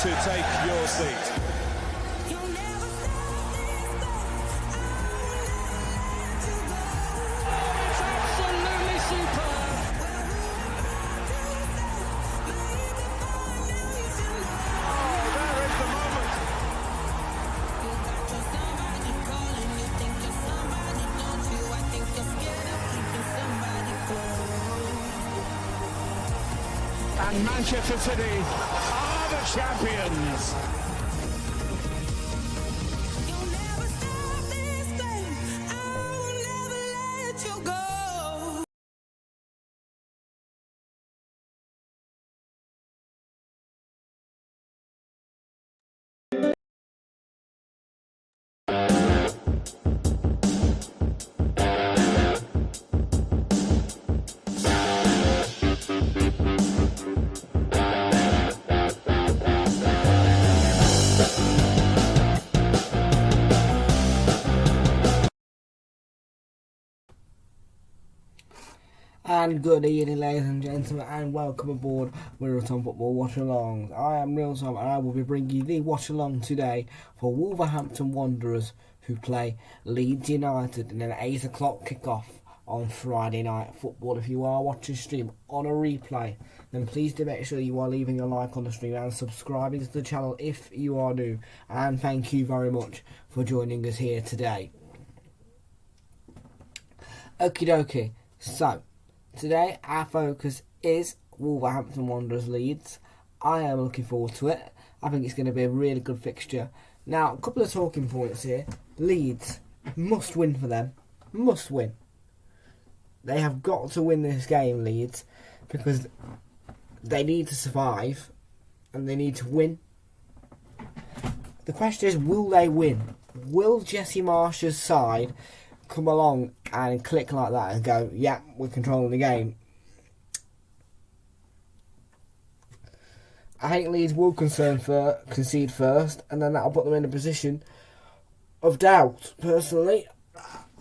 to take your seat. It's absolutely superb. Oh, there is the moment. And Manchester City are the champions. And good evening, ladies and gentlemen, and welcome aboard Realltom Football Watch-Alongs. I am Realltom, and I will be bringing you the watch-along today for Wolverhampton Wanderers, who play Leeds United in an 8 o'clock kick-off on Friday Night Football. If you are watching the stream on a replay, then please do make sure you are leaving a like on the stream and subscribing to the channel if you are new. And thank you very much for joining us here today. Okie dokie, so today our focus is Wolverhampton Wanderers Leeds. I am looking forward to it. I think it's going to be a really good fixture. Now, a couple of talking points here. Leeds, must win for them. Must win. They have got to win this game, Leeds, because they need to survive and they need to win. The question is, will they win? Will Jesse Marsh's side come along and click like that and go, yeah, we're controlling the game? I think Leeds will concede first, and then that'll put them in a position of doubt. Personally,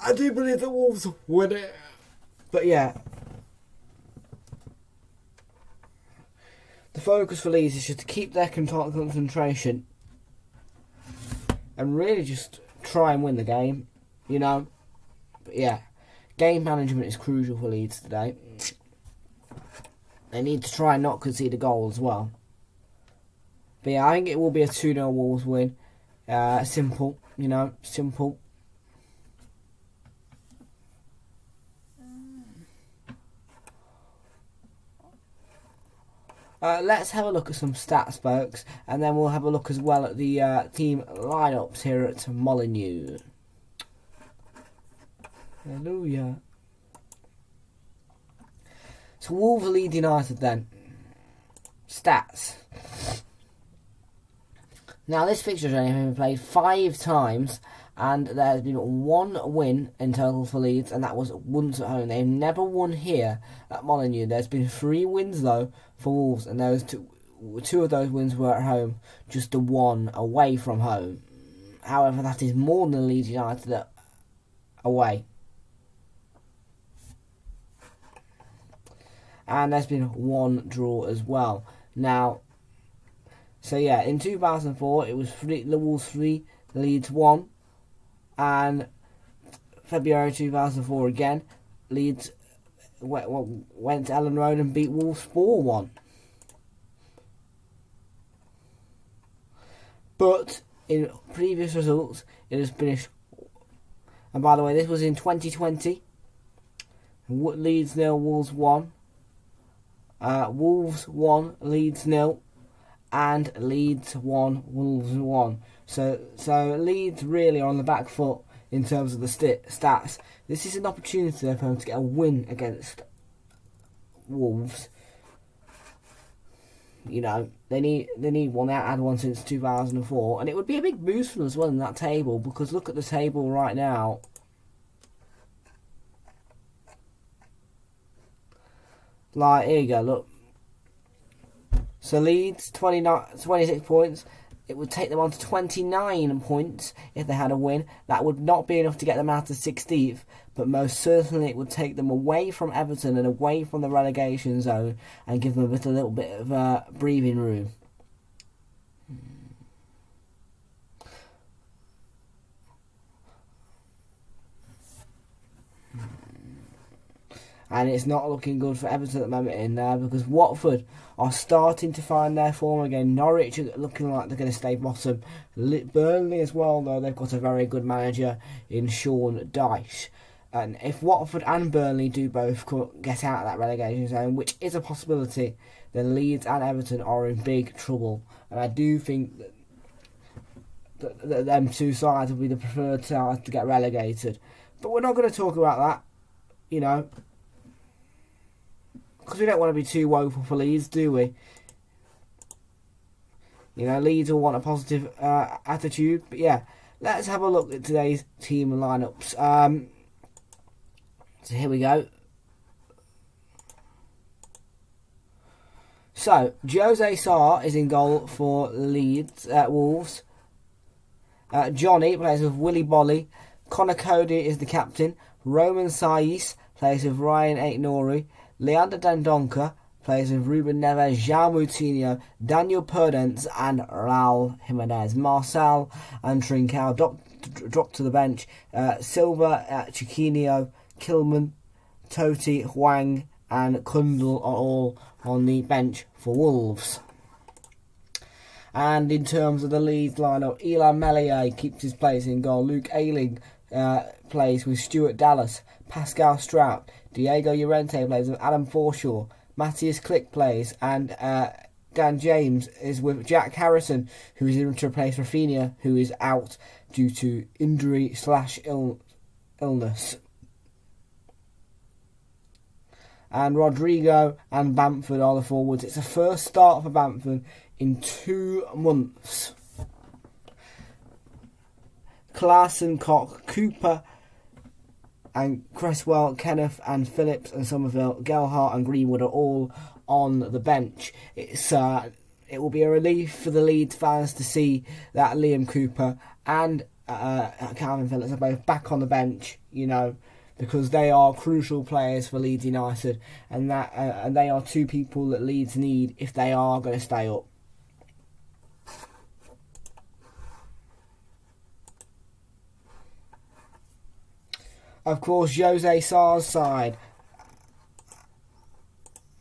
I do believe the Wolves will win it, but yeah, the focus for Leeds is just to keep their concentration and really just try and win the game, you know. But yeah, game management is crucial for Leeds today. They need to try and not concede a goal as well. But yeah, I think it will be a 2-0 Wolves win. Simple, you know, simple. Let's have a look at some stats, folks, and then we'll have a look as well at the team lineups here at Molineux. Hallelujah. So Wolves Leeds United then. Stats. Now this fixture has only been played 5 times, and there has been 1 win in total for Leeds, and that was once at home. They've never won here at Molineux. There's been 3 wins though for Wolves, and those two of those wins were at home, just the 1 away from home. However, that is more than Leeds United away. And there's been 1 draw as well. Now, so yeah, in 2004 it was the Wolves 3, Leeds 1, and February 2004 again, Leeds went to Ellen Road and beat Wolves 4-1. But in previous results, it has finished. And by the way, this was in 2020. Leeds 0, Wolves 1. Wolves 1, Leeds 0, and Leeds 1, Wolves 1. So Leeds really are on the back foot in terms of the stats. This is an opportunity for them to get a win against Wolves. You know, they need one. They haven't had one since 2004, and it would be a big boost for them as well in that table, because look at the table right now. Like, here you go, look. So Leeds, 26 points. It would take them on to 29 points if they had a win. That would not be enough to get them out of 16th, but most certainly it would take them away from Everton and away from the relegation zone and give them a little bit of breathing room. and it's not looking good for Everton at the moment in there, because Watford are starting to find their form again. Norwich are looking like they're going to stay bottom. Burnley as well, though, they've got a very good manager in Sean Dyche. And if Watford and Burnley do both get out of that relegation zone, which is a possibility, then Leeds and Everton are in big trouble. And I do think that them two sides will be the preferred sides to get relegated. But we're not going to talk about that, you know, because we don't want to be too woeful for Leeds, do we? You know, Leeds will want a positive attitude. But yeah, let's have a look at today's team and lineups. So here we go. So, Jose Sarr is in goal for Leeds, Wolves. Johnny plays with Willy Bolly. Connor Cody is the captain. Roman Saiz plays with Ryan Aït-Nouri. Leander Dendoncker plays with Ruben Neves, João Moutinho, Daniel Perdence and Raul Jimenez. Marcel and Trincao dropped to the bench. Silva, Chiquinho, Kilman, Totti, Hwang and Kundl are all on the bench for Wolves. And in terms of the Leeds lineup, Elan Meslier keeps his place in goal. Luke Ayling plays with Stuart Dallas. Pascal Strout. Diego Llorente plays with Adam Forshaw. Matthias Klick plays, and Dan James is with Jack Harrison, who is in to replace Rafinha, who is out due to injury / illness. And Rodrigo and Bamford are the forwards. It's the first start for Bamford in 2 months. Klaassen, Koch, Cooper and Cresswell, Kenneth and Phillips and Somerville, Gelhardt and Greenwood are all on the bench. It will be a relief for the Leeds fans to see that Liam Cooper and Calvin Phillips are both back on the bench, you know, because they are crucial players for Leeds United, and they are two people that Leeds need if they are going to stay up. Of course, Jose Sarr's side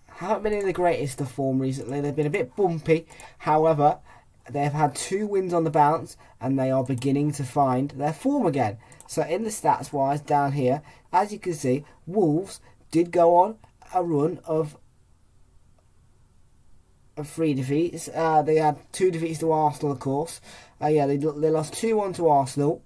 haven't been in the greatest of form recently. They've been a bit bumpy. However, they've had 2 wins on the bounce, and they are beginning to find their form again. So in the stats wise down here, as you can see, Wolves did go on a run of 3 defeats. They had 2 defeats to Arsenal, of course. They lost 2-1 to Arsenal,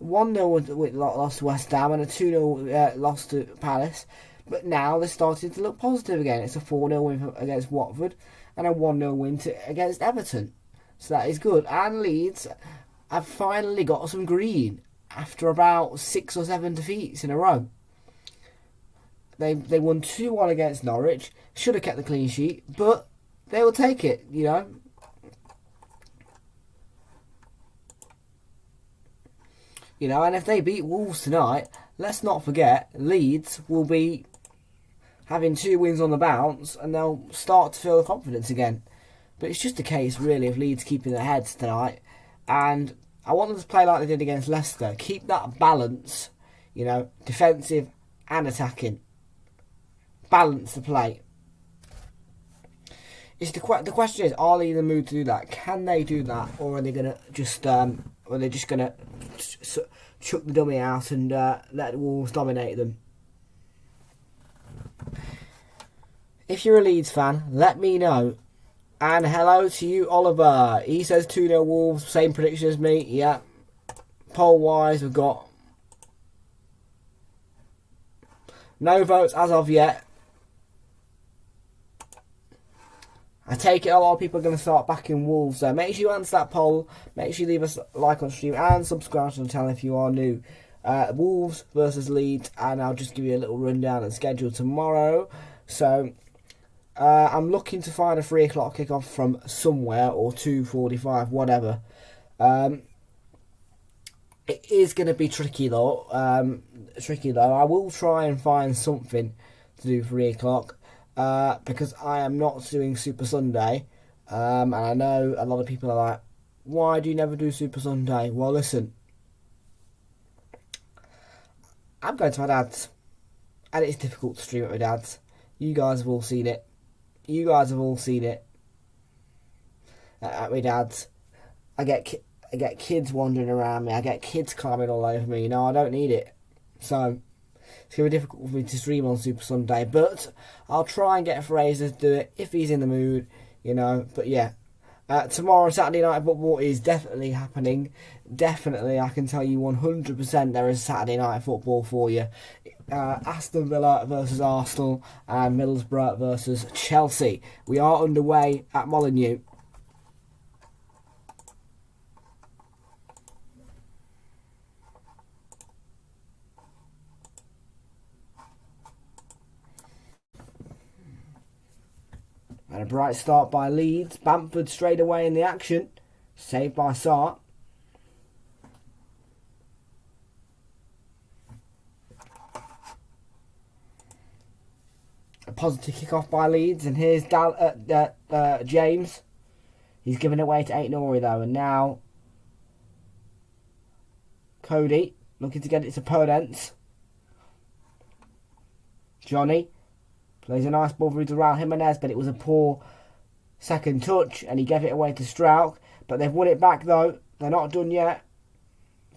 1-0 loss to West Ham, and a 2-0 loss to Palace. But now they're starting to look positive again. It's a 4-0 win against Watford and a 1-0 win against Everton. So that is good. And Leeds have finally got some green after about 6 or 7 defeats in a row. They won 2-1 against Norwich. Should have kept the clean sheet, but they will take it, you know. You know, and if they beat Wolves tonight, let's not forget, Leeds will be having 2 wins on the bounce, and they'll start to feel the confidence again. But it's just a case, really, of Leeds keeping their heads tonight. And I want them to play like they did against Leicester. Keep that balance, you know, defensive and attacking. Balance the play. It's the question is, are they in the mood to do that? Can they do that, or are they gonna just chuck the dummy out and let the Wolves dominate them? If you're a Leeds fan, let me know. And hello to you, Oliver. He says 2-0 Wolves, same prediction as me. Yeah. Poll-wise, we've got no votes as of yet. I take it a lot of people are going to start backing Wolves, so make sure you answer that poll. Make sure you leave us a like on stream and subscribe to the channel if you are new. Wolves versus Leeds, and I'll just give you a little rundown and schedule tomorrow. So I'm looking to find a 3 o'clock kickoff from somewhere, or 2:45, whatever. It is going to be tricky though. I will try and find something to do 3 o'clock. Because I am not doing Super Sunday, and I know a lot of people are like, why do you never do Super Sunday? Well, listen, I'm going to my dad's. and it's difficult to stream at my dad's. You guys have all seen it. You guys have all seen it at my dad's. I get kids wandering around me. I get kids climbing all over me. You know, I don't need it. So it's going to be difficult for me to stream on Super Sunday. But I'll try and get Fraser to do it if he's in the mood, you know. But yeah, tomorrow Saturday Night Football is definitely happening. Definitely, I can tell you 100% there is Saturday Night Football for you. Aston Villa versus Arsenal and Middlesbrough versus Chelsea. We are underway at Molineux. And a bright start by Leeds. Bamford straight away in the action. Saved by Sarr. A positive kick-off by Leeds. And here's James. He's given it away to Aït-Nouri though. And now Cody looking to get it to Podence. Johnny plays a nice ball through to Raul Jimenez, but it was a poor second touch, and he gave it away to Strauch. But they've won it back, though. They're not done yet.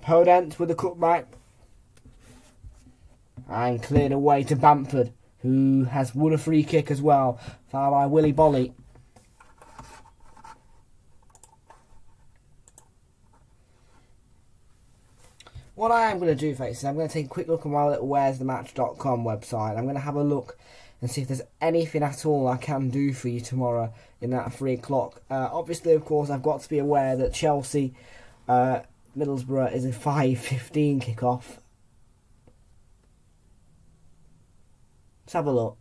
Podence with the cutback. And cleared away to Bamford, who has won a free kick as well. Foul by Willy Bolly. What I am going to do, folks, is I'm going to take a quick look at my little where'sthematch.com website. I'm going to have a look and see if there's anything at all I can do for you tomorrow in that 3 o'clock. Obviously, of course, I've got to be aware that Chelsea Middlesbrough is a 5:15 kickoff. Let's have a look.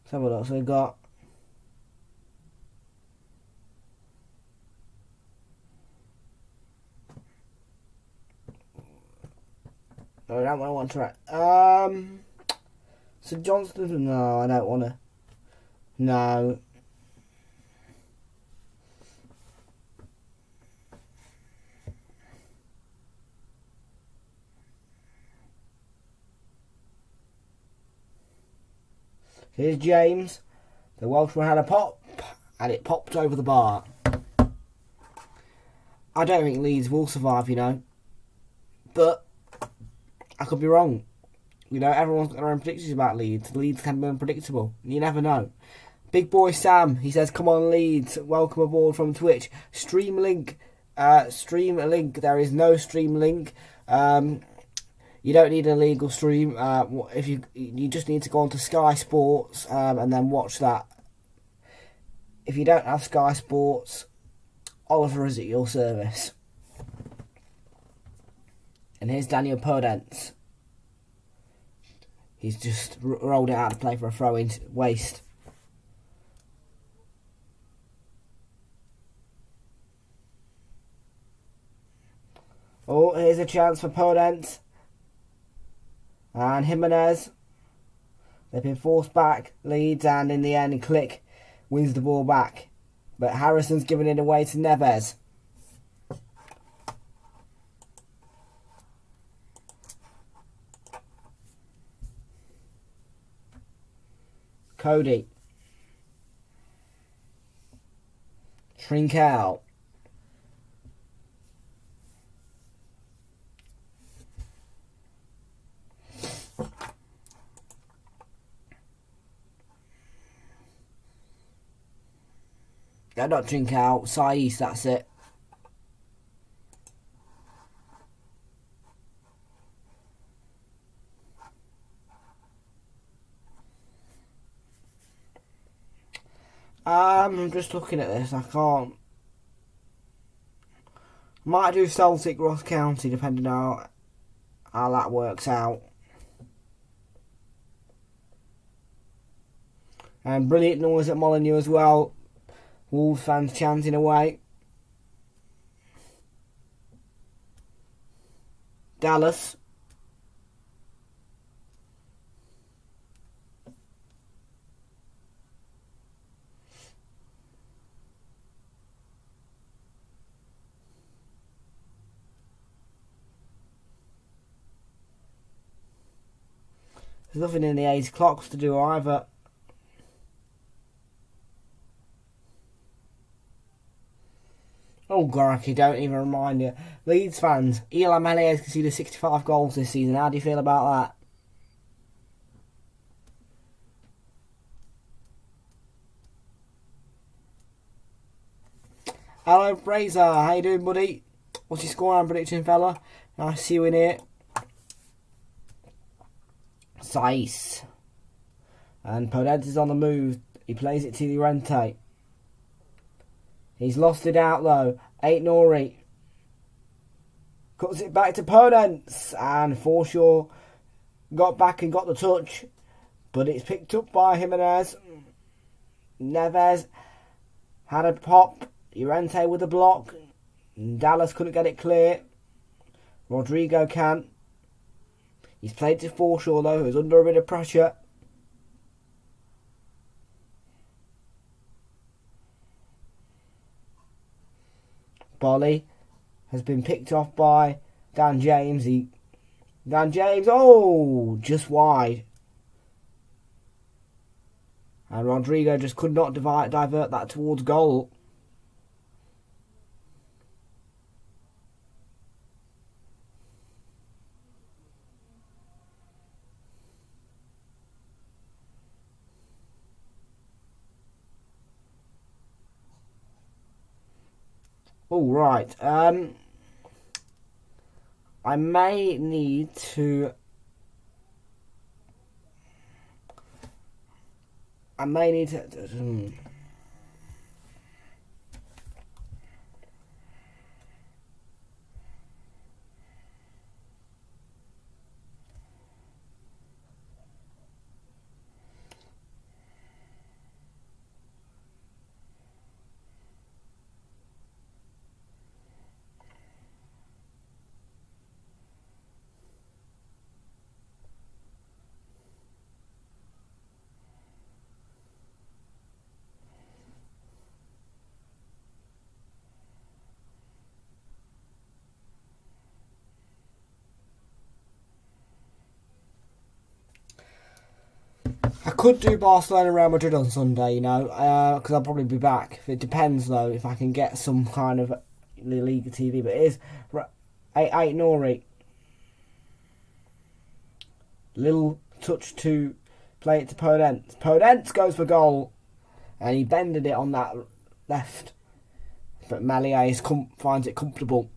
Let's have a look. So we've got no, I don't want to try. So Johnston, no, I don't want to. No. Here's James. The Welshman had a pop, and it popped over the bar. I don't think Leeds will survive, you know. But I could be wrong. You know, everyone's got their own predictions about Leeds. Leeds can be unpredictable. You never know. Big boy Sam, he says, come on Leeds, welcome aboard from Twitch. Stream link. There is no stream link. You don't need a legal stream. If you just need to go onto Sky Sports and then watch that. If you don't have Sky Sports, Oliver is at your service. And here's Daniel Podence. He's just rolled it out to play for a throw-in waste. Oh, here's a chance for Podence. And Jimenez. They've been forced back. Leeds, and in the end, Click wins the ball back. But Harrison's giving it away to Neves. Cody. Trinkel. Not Trinkel. Saiz, that's it. I'm just looking at this. I can't. Might do Celtic Ross County depending on how that works out. And brilliant noise at Molineux as well. Wolves fans chanting away. There's nothing in the 8 clocks to do either. Oh, Gorky, don't even remind you. Leeds fans, Eli Mellier has conceded 65 goals this season. How do you feel about that? Hello, Fraser. How you doing, buddy? What's your score and prediction, fella? Nice to see you in here. Sice. And Podence is on the move. He plays it to Llorente. He's lost it out though. 8 Nori. Cuts it back to Podence. And Forshaw got back and got the touch. But it's picked up by Jimenez. Neves had a pop. Llorente with a block. Dallas couldn't get it clear. Rodrigo can. He's played to Forshaw though, who's under a bit of pressure. Bolly has been picked off by Dan James. Dan James, oh, just wide. And Rodrigo just could not divert that towards goal. All right. I may need to. I could do Barcelona Real Madrid on Sunday, you know, because I'll probably be back. It depends, though, if I can get some kind of La Liga TV. But it is 8 Nori. Little touch to play it to Podence. Podence goes for goal. And he bended it on that left. But Mellier finds it comfortable.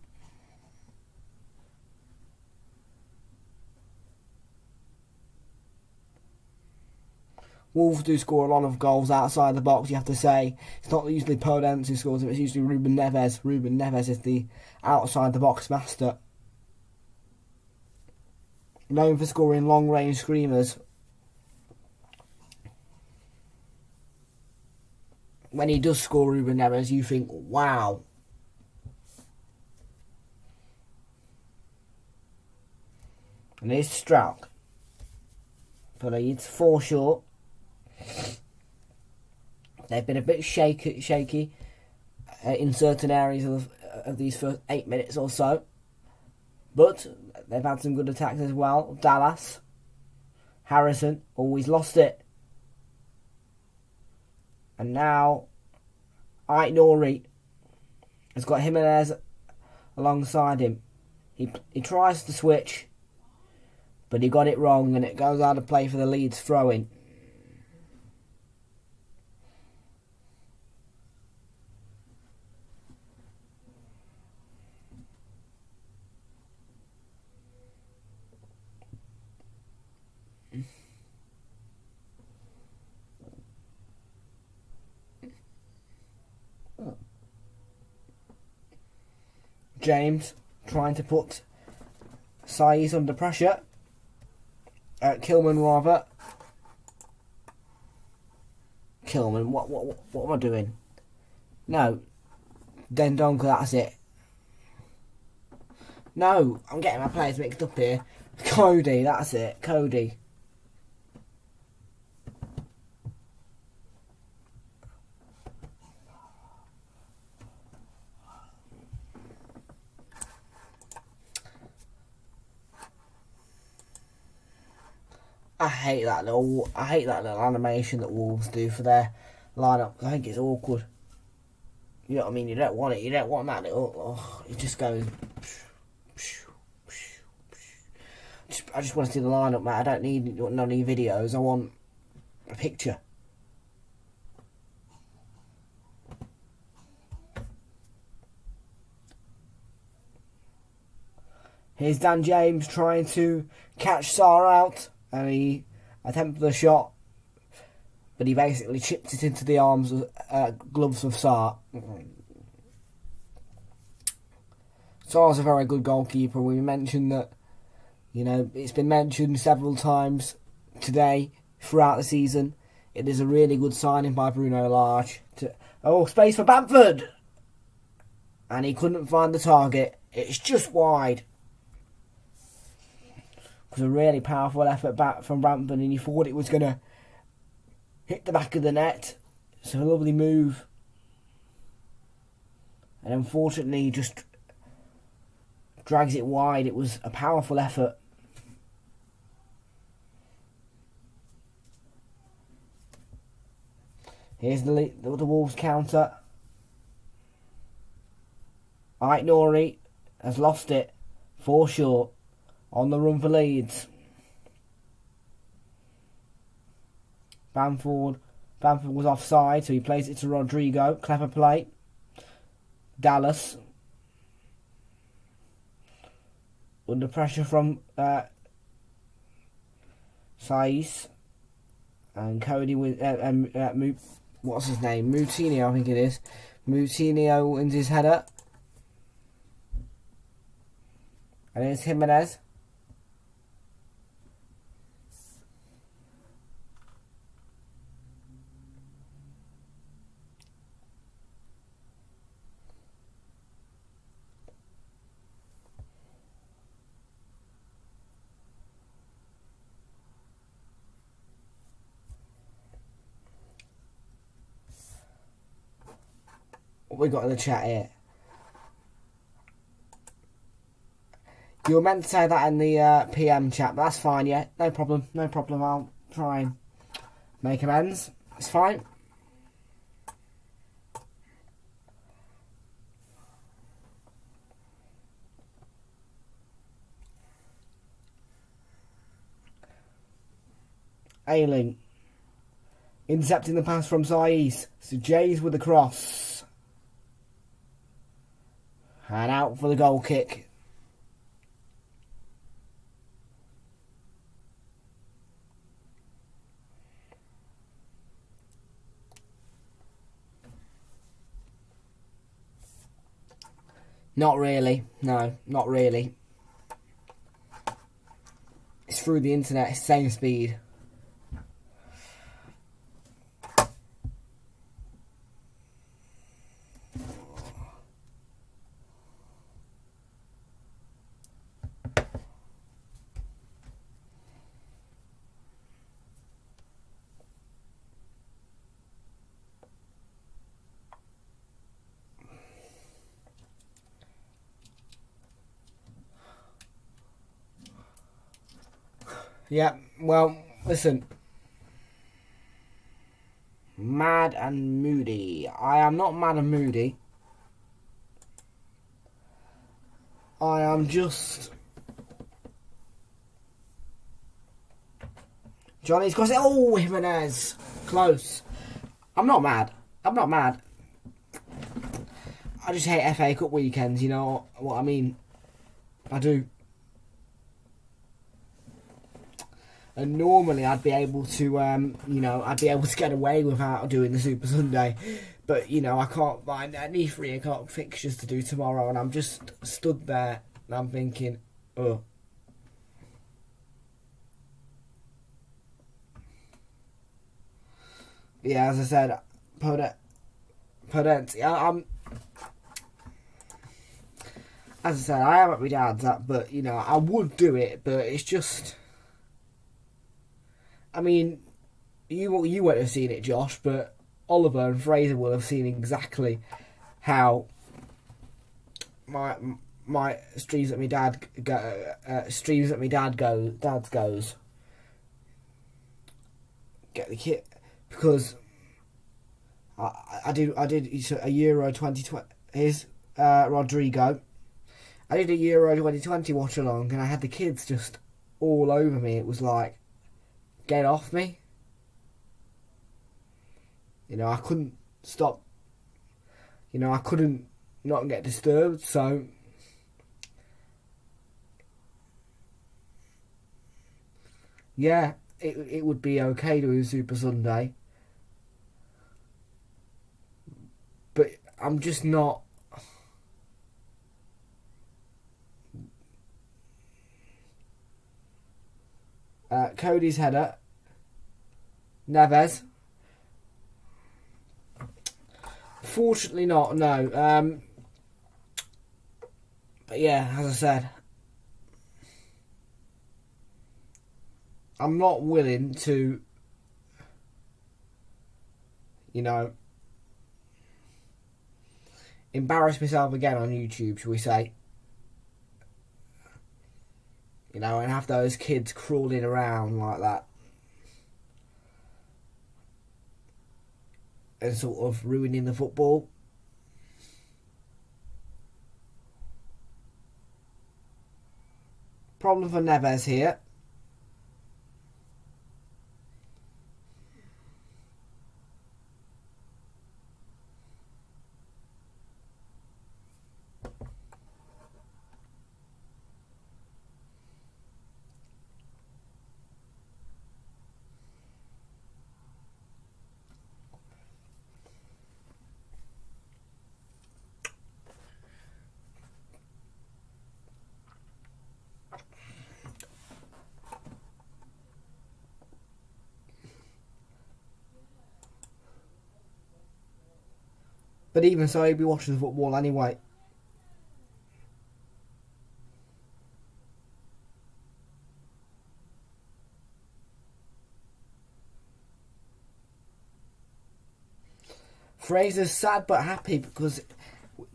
Wolves do score a lot of goals outside the box, you have to say. It's not usually Podence who scores them, it's usually Ruben Neves. Ruben Neves is the outside the box master. Known for scoring long range screamers. When he does score Ruben Neves, you think, wow. And here's Strauch. For Leeds, Forshaw. They've been a bit shaky in certain areas of these first 8 minutes or so. But they've had some good attacks as well. Dallas. Harrison always lost it. And now Ait Nori has got Jimenez alongside him. He tries to switch, but he got it wrong and it goes out of play for the Leeds throw-in. James trying to put Saiz under pressure. Kilman rather. Kilman, what am I doing? No. Dendonka, that's it. No, I'm getting my players mixed up here. Cody, that's it. Cody. I hate that little animation that Wolves do for their lineup. I think it's awkward. You know what I mean? You don't want it. You don't want that little. Oh, it just goes. I just want to see the lineup, mate. I don't need none of your videos. I want a picture. Here's Dan James trying to catch Sarr out, and he attempted a shot, but he basically chipped it into the gloves of Sarr. Sarr's a very good goalkeeper. We mentioned that, you know, it's been mentioned several times today throughout the season. It is a really good signing by Bruno Lage. Space for Bamford! And he couldn't find the target. It's just wide. It was a really powerful effort back from Bamford, and you thought it was going to hit the back of the net. It's a lovely move. And unfortunately, he just drags it wide. It was a powerful effort. Here's the Wolves counter. Ait Nouri has lost it. 4 short. On the run for Leeds. Bamford was offside, so he plays it to Rodrigo. Clever play. Dallas. Under pressure from Saiss. And Cody with what's his name? Moutinho, I think it is. Moutinho wins his header. And it's Jimenez. What we got in the chat here? You were meant to say that in the PM chat, but that's fine, yeah. No problem, no problem. I'll try and make amends. It's fine. Ailing. Intercepting the pass from Saiss. So Jays with the cross. And out for the goal kick. Not really. No, not really. It's through the internet. It's same speed. Yeah, well, listen. Mad and moody. I am not mad and moody. I am just... Johnny's got it. Oh, Jimenez. Close. I'm not mad. I'm not mad. I just hate FA Cup weekends, you know what I mean? I do. And normally I'd be able to, I'd be able to get away without doing the Super Sunday. But, you know, I can't find any 3 o'clock fixtures to do tomorrow. And I'm just stood there and I'm thinking, oh. Yeah, as I said, as I said, I am at my dad's, but, you know, I would do it, but it's just... I mean, you won't have seen it, Josh, but Oliver and Fraser will have seen exactly how my streams that my dad goes. get the kit because I did a Euro 2020. Here's Rodrigo. I did a Euro 2020 watch along, and I had the kids just all over me. It was like, get off me. You know, I couldn't stop. You know, I couldn't not get disturbed, so yeah, it would be okay doing Super Sunday, but I'm just not. Cody's header, Neves. Fortunately not, no. But yeah, as I said, I'm not willing to, you know, embarrass myself again on YouTube, shall we say. You know, and have those kids crawling around like that. And sort of ruining the football. Problem for Neves here. But even so, he'd be watching the football anyway. Fraser's sad but happy because,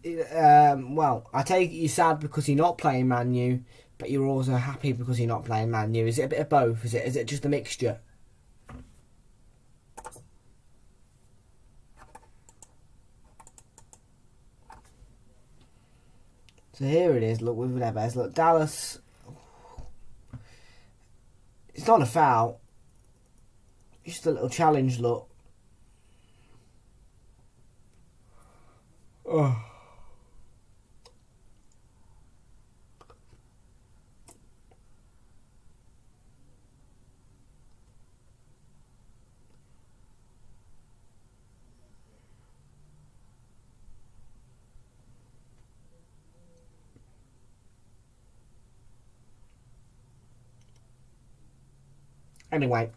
well, I take it you're sad because you're not playing Man U, but you're also happy because you're not playing Man U. Is it a bit of both? Is it just a mixture? So here it is, look, with Neves. Look, Dallas. It's not a foul. Just a little challenge, look. Oh. Anyway.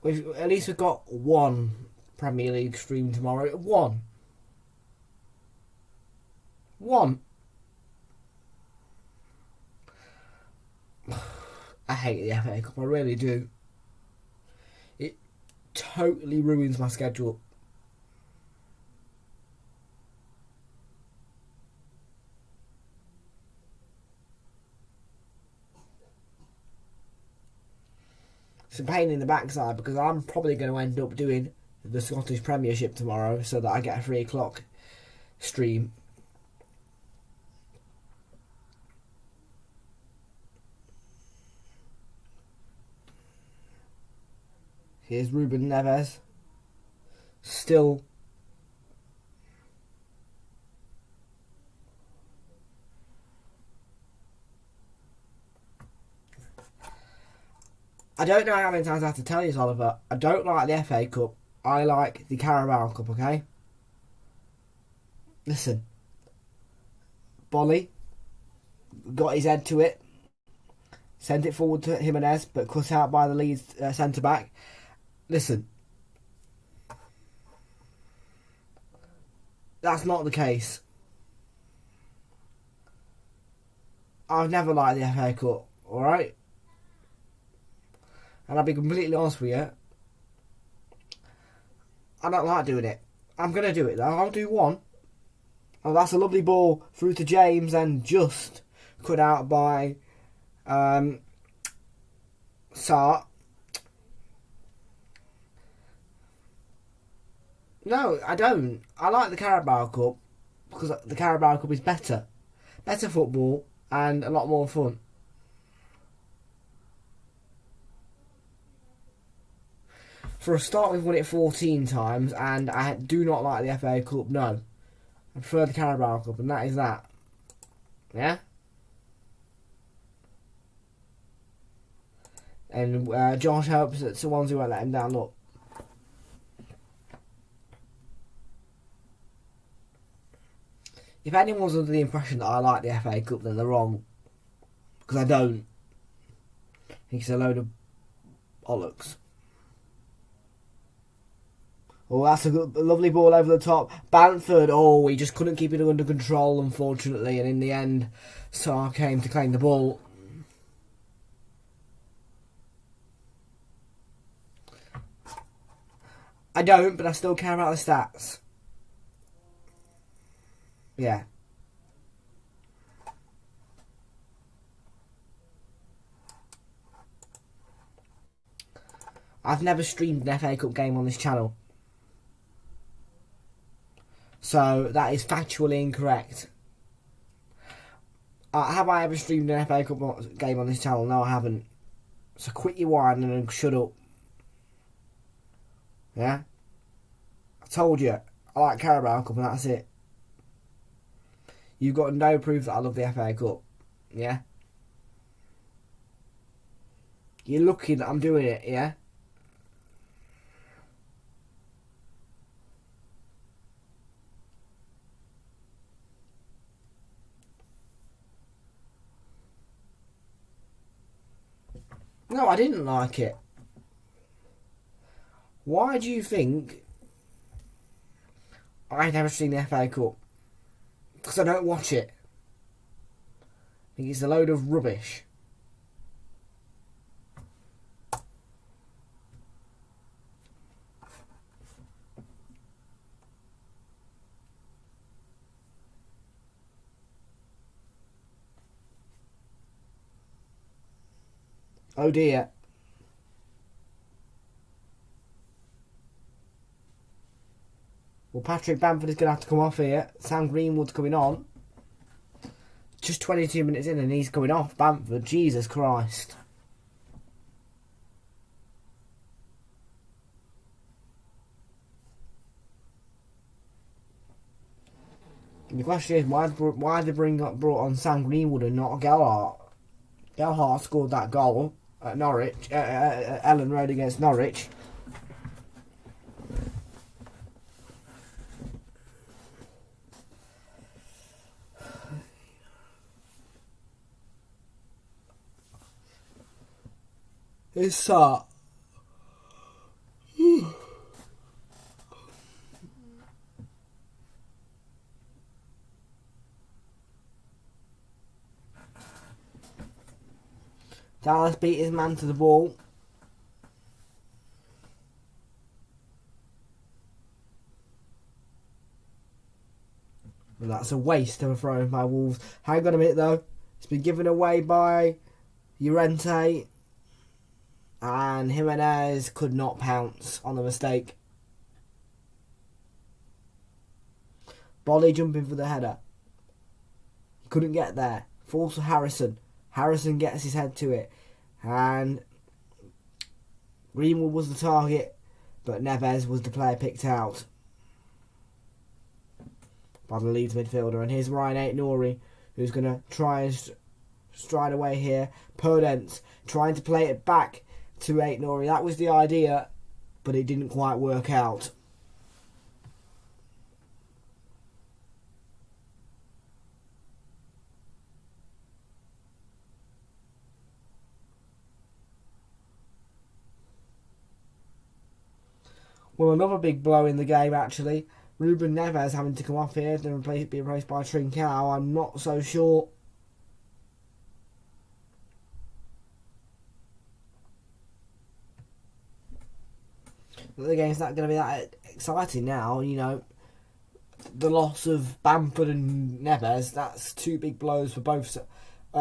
At least we've got one Premier League stream tomorrow. One. I hate the FA Cup, I really do. It totally ruins my schedule. It's a pain in the backside because I'm probably going to end up doing the Scottish Premiership tomorrow so that I get a 3 o'clock stream. Here's Ruben Neves. Still. I don't know how many times I have to tell you this, Oliver. I don't like the FA Cup. I like the Carabao Cup, okay? Listen. Bolly got his head to it. Sent it forward to Jimenez, but cut out by the Leeds centre-back. Listen. That's not the case. I've never liked the FA Cup, alright? And I'll be completely honest with you, I don't like doing it. I'm going to do it though. I'll do one. Oh, that's a lovely ball through to James and just cut out by Sarr. No, I don't. I like the Carabao Cup because the Carabao Cup is better. Better football and a lot more fun. For a start, we've won it 14 times, and I do not like the FA Cup, no. I prefer the Carabao Cup, and that is that. Yeah? And Josh hopes that Swansea won't let him down. Look. If anyone's under the impression that I like the FA Cup, then they're wrong. Because I don't. I think it's a load of bollocks. Oh, that's a lovely ball over the top. Bamford, oh, he just couldn't keep it under control, unfortunately. And in the end, Sarr came to claim the ball. I don't, but I still care about the stats. Yeah. I've never streamed an FA Cup game on this channel. So that is factually incorrect. Have I ever streamed an FA Cup game on this channel? No, I haven't. So quit your whining and shut up. Yeah? I told you, I like Carabao Cup and that's it. You've got no proof that I love the FA Cup. Yeah? You're lucky that I'm doing it, yeah? No, I didn't like it. Why do you think I've never seen the FA Cup? Because I don't watch it. I think it's a load of rubbish. Oh dear. Well, Patrick Bamford is going to have to come off here. Sam Greenwood's coming on. Just 22 minutes in and he's coming off. Bamford, Jesus Christ. And the question is, why they brought on Sam Greenwood and not Gelhardt? Gelhardt scored that goal at Norwich, Ellen Road against Norwich. It's Dallas beat his man to the ball. And that's a waste of a throw in by Wolves. Hang on a minute though. It's been given away by Llorente. And Jimenez could not pounce on the mistake. Bolly jumping for the header. He couldn't get there. Falls to Harrison. Harrison gets his head to it. And Greenwood was the target, but Neves was the player picked out by the Leeds midfielder. And here's Ryan Aït-Nouri, who's going to try and stride away here. Podence trying to play it back to Aït-Nouri. That was the idea, but it didn't quite work out. Well, another big blow in the game, actually. Ruben Neves having to come off here and be replaced by Trincao. I'm not so sure. But the game's not going to be that exciting now, you know. The loss of Bamford and Neves, that's two big blows for both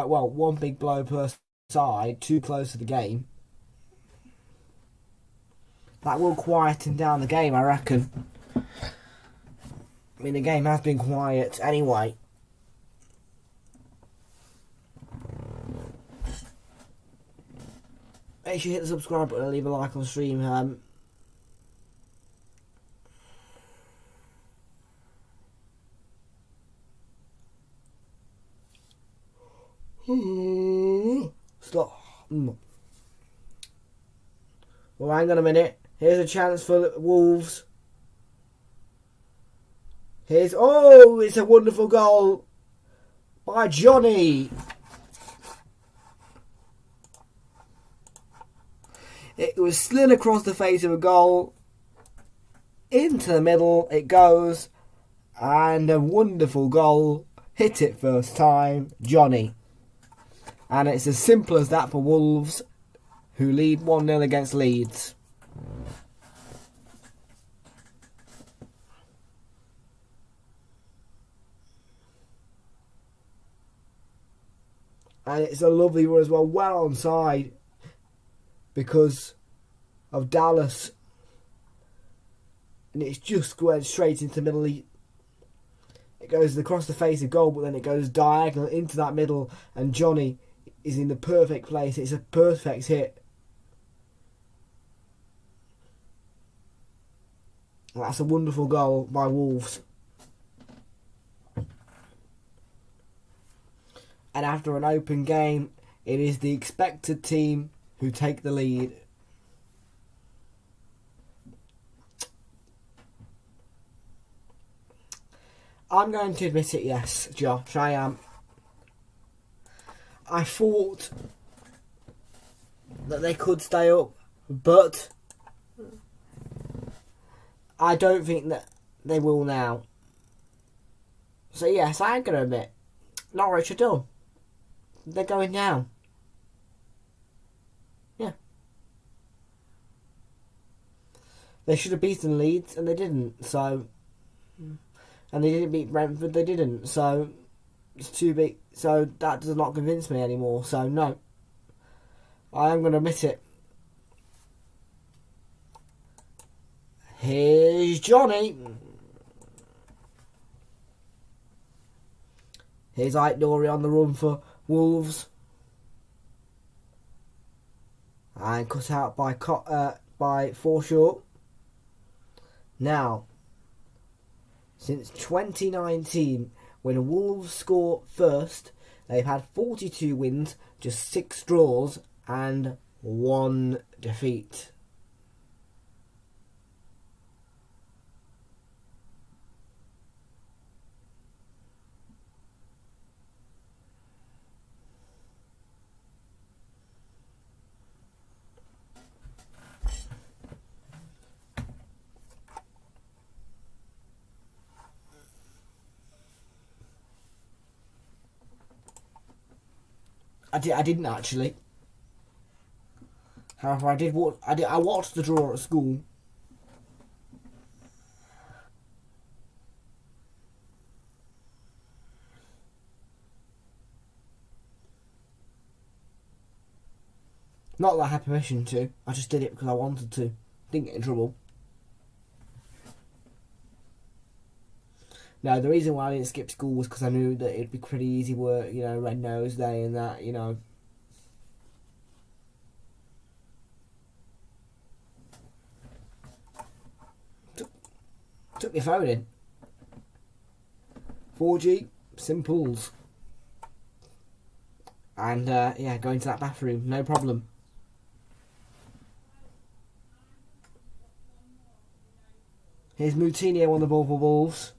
well, one big blow per side, too close to the game. That will quieten down the game, I reckon. I mean, the game has been quiet anyway. Make sure you hit the subscribe button and leave a like on the stream. Stop. Well, hang on a minute. Here's a chance for Wolves. It's a wonderful goal by Johnny. It was slid across the face of a goal. Into the middle it goes. And a wonderful goal. Hit it first time, Johnny. And it's as simple as that for Wolves, who lead 1-0 against Leeds. And it's a lovely one as well, well onside because of Dallas. And it's just going straight into the middle. It goes across the face of goal, but then it goes diagonal into that middle, and Johnny is in the perfect place. It's a perfect hit. That's a wonderful goal by Wolves. And after an open game, it is the expected team who take the lead. I'm going to admit it, yes, Josh, I am. I thought that they could stay up, but I don't think that they will now. So yes, I am going to admit, Norwich are done. They're going down. Yeah. They should have beaten Leeds and they didn't, so... And they didn't beat Brentford, they didn't, so... It's too big, so that does not convince me anymore, so no. I am going to admit it. Here's Johnny. Here's Aitnori on the run for Wolves. And cut out by Forshaw. Now, since 2019, when Wolves score first, they've had 42 wins, just 6 draws and 1 defeat. I didn't actually. However, I watched the draw at school. Not that I had permission to. I just did it because I wanted to. Didn't get in trouble. No, the reason why I didn't skip school was because I knew that it'd be pretty easy work, you know, Red Nose Day and that, you know. Took my phone in. 4G, simples. And, yeah, going to that bathroom, no problem. Here's Moutinho on the ball for Wolves.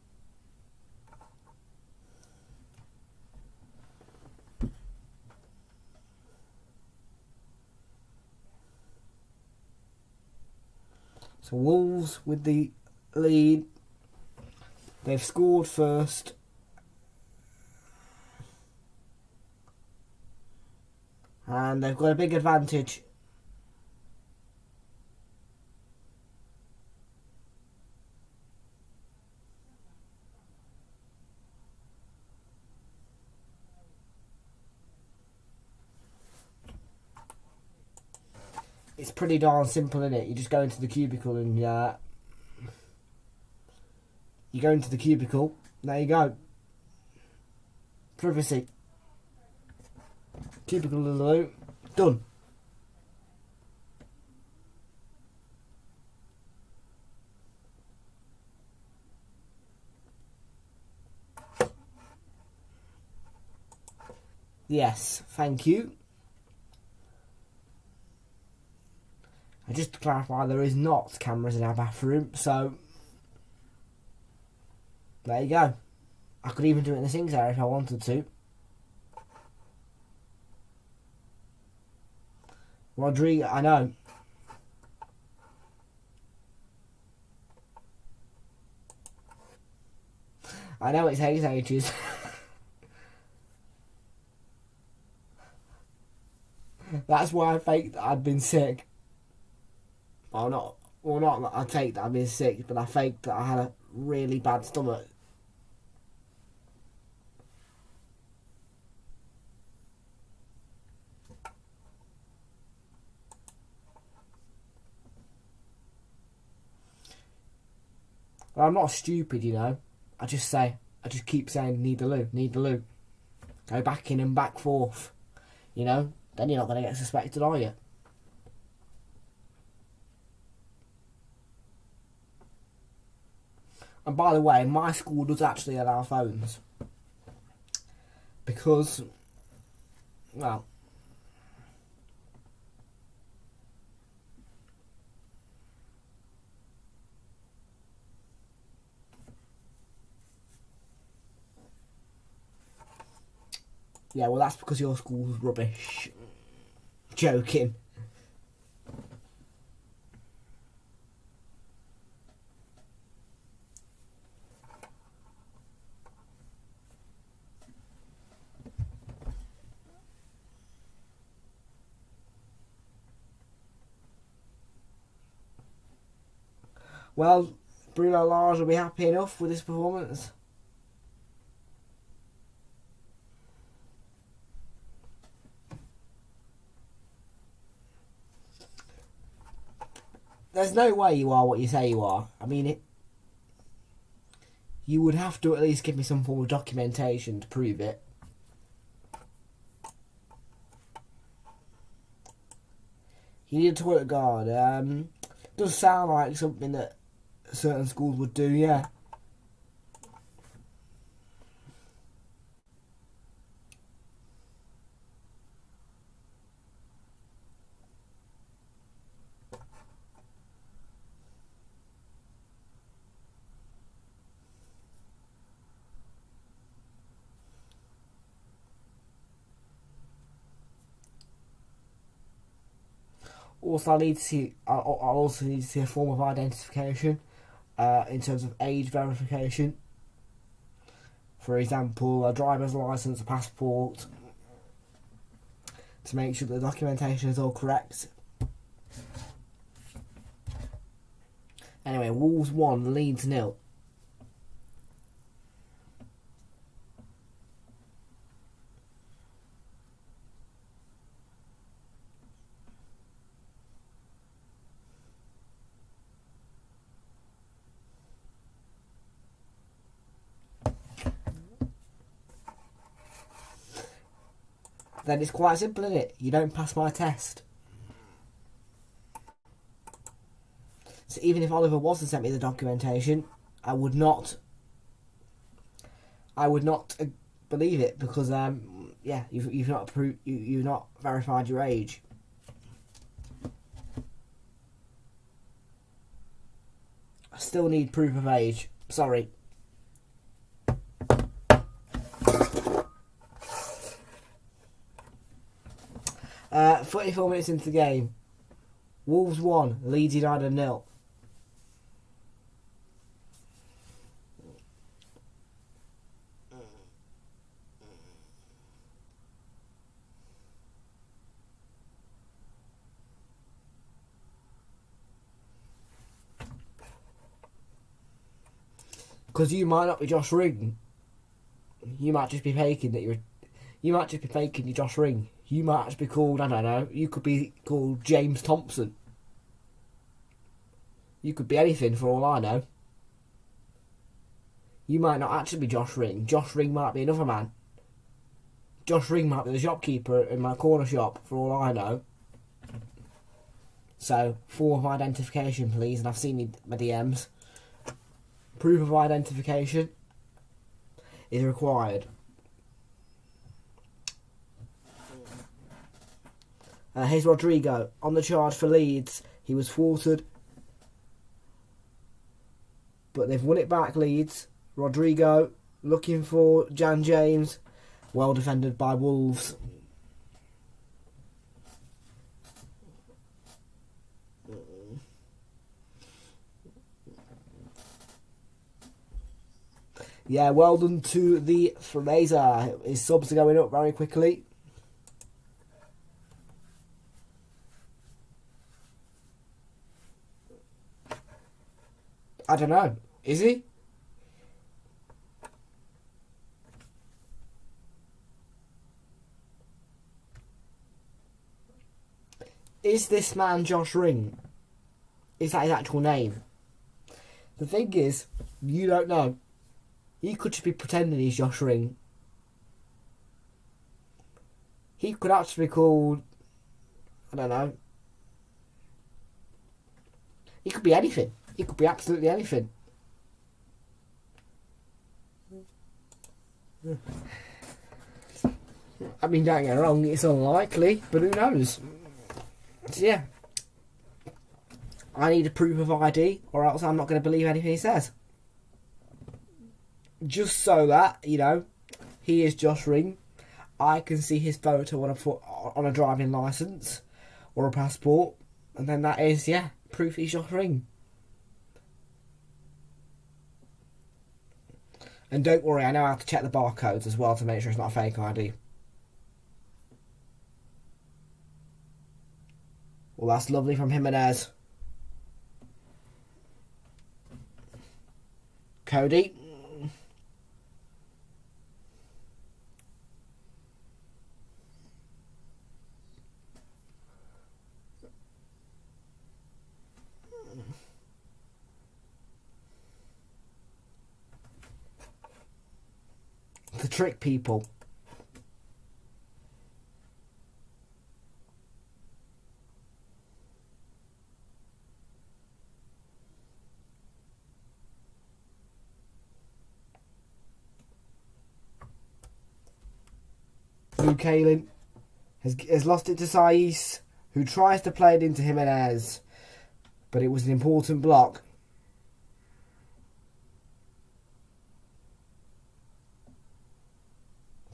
So Wolves with the lead. They've scored first. And they've got a big advantage. it's pretty darn simple, isn't it? You just go into the cubicle and you go into the cubicle. There you go. Privacy. Cubicle Lulu. Done. Yes, thank you. And just to clarify, there is not cameras in our bathroom, so there you go. I could even do it in the sinks area if I wanted to. Rodrigo, I know. I know it's H's. That's why I faked that I'd been sick. Not that I faked that I'd been sick, but I faked that I had a really bad stomach. Well, I'm not stupid, you know. I just keep saying, need the loo, need the loo. Go back in and back forth, you know. Then you're not going to get suspected, are you? And by the way, my school does actually allow phones. Because, well, yeah, well, that's because your school's rubbish. Joking. Well, Bruno Lage will be happy enough with this performance. There's no way you are what you say you are. I mean, you would have to at least give me some form of documentation to prove it. You need a toilet guard. Does sound like something that certain schools would do, yeah. Also, I'll also need to see a form of identification in terms of age verification. For example, a driver's license, a passport, to make sure the documentation is all correct. Anyway, Wolves 1, Leeds 0. Then it's quite simple, isn't it? You don't pass my test. So even if Oliver was to send me the documentation, I would not believe it because yeah, you've not approved, you've not verified your age. I still need proof of age. Sorry. Uh, 44 minutes into the game. Wolves 1, Leeds United 0. Because you might not be Josh Ring. You might just be faking that you're. You might just be faking you're Josh Ring. You might actually be called, I don't know, you could be called James Thompson. You could be anything for all I know. You might not actually be Josh Ring. Josh Ring might be another man. Josh Ring might be the shopkeeper in my corner shop for all I know. So, form of identification please, and I've seen my DMs. Proof of identification is required. Here's Rodrigo on the charge for Leeds. He was thwarted, but they've won it back, Leeds. Rodrigo looking for Jan James. Well defended by Wolves. Yeah, well done to the Fraser. His subs are going up very quickly. I don't know. Is he? Is this man Josh Ring? Is that his actual name? The thing is, you don't know. He could just be pretending he's Josh Ring. He could actually be called, I don't know. He could be anything. He could be absolutely anything. I mean, don't get me wrong, it's unlikely, but who knows? So yeah, I need a proof of ID, or else I'm not going to believe anything he says. Just so that, you know, he is Josh Ring. I can see his photo on a driving licence or a passport, and then that is, yeah, proof he's Josh Ring. And don't worry, I know how to check the barcodes as well to make sure it's not a fake ID. Well, that's lovely from Jimenez. Cody. To trick people. Kalin has lost it to Saiz, who tries to play it into Jimenez, but it was an important block.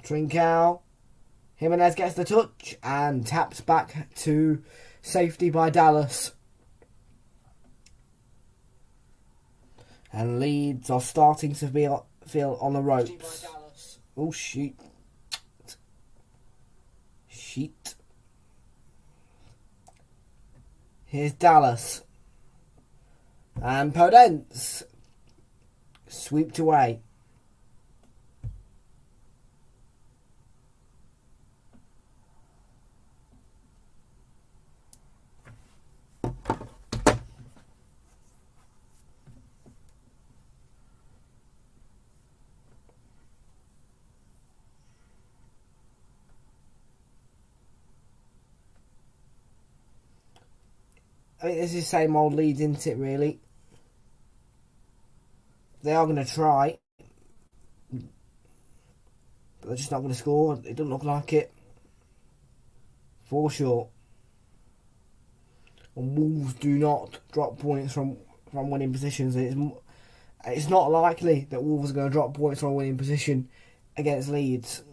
Trincao. Jimenez gets the touch and taps back to safety by Dallas. And Leeds are starting to feel on the ropes. Oh, shit. Shit. Here's Dallas. And Podence. Sweeped away. I think this is the same old Leeds, isn't it, really? They are going to try. But they're just not going to score. It doesn't look like it. 4 short. And Wolves do not drop points from winning positions. It's not likely that Wolves are going to drop points from a winning position against Leeds.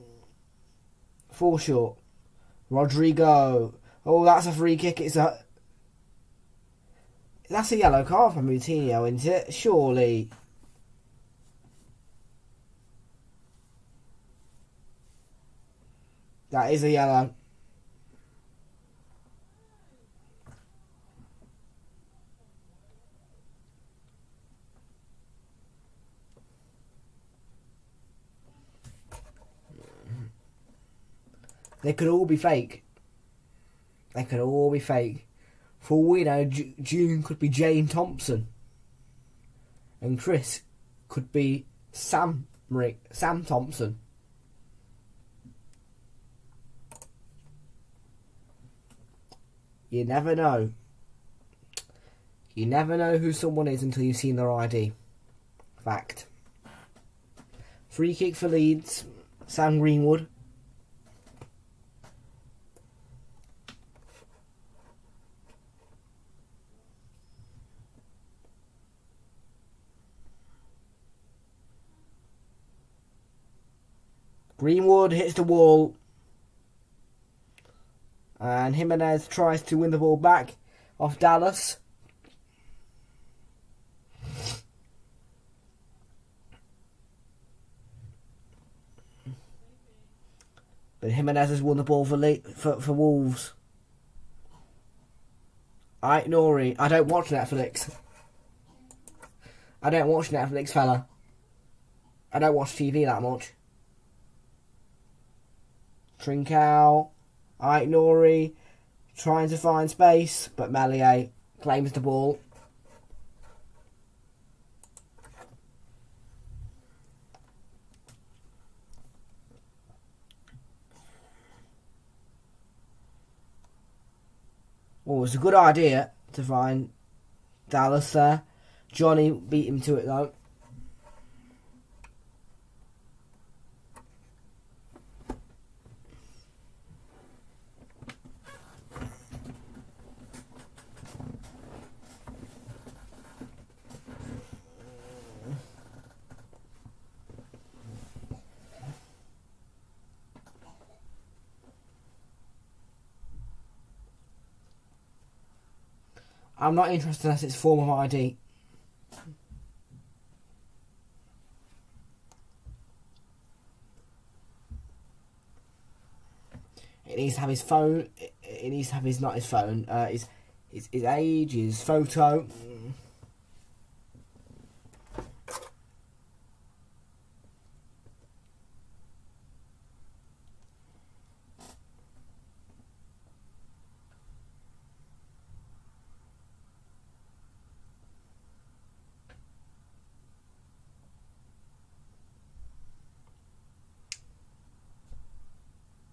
4 short. Rodrigo. Oh, that's a free kick. That's a yellow card for Moutinho, isn't it? Surely. That is a yellow. They could all be fake. They could all be fake. For all we know, June could be Jane Thompson. And Chris could be Sam Thompson. You never know. You never know who someone is until you've seen their ID. Fact. Free kick for Leeds. Sam Greenwood. Greenwood hits the wall. And Jimenez tries to win the ball back off Dallas. But Jimenez has won the ball for Wolves. Nori. I don't watch Netflix. I don't watch Netflix, fella. I don't watch TV that much. Trincao. Nori. Trying to find space. But Melier claims the ball. Well, it was a good idea to find Dallas there. Johnny beat him to it though. I'm not interested unless it's form of ID. It needs to have his phone. It needs to have his, not his phone, his age, his photo.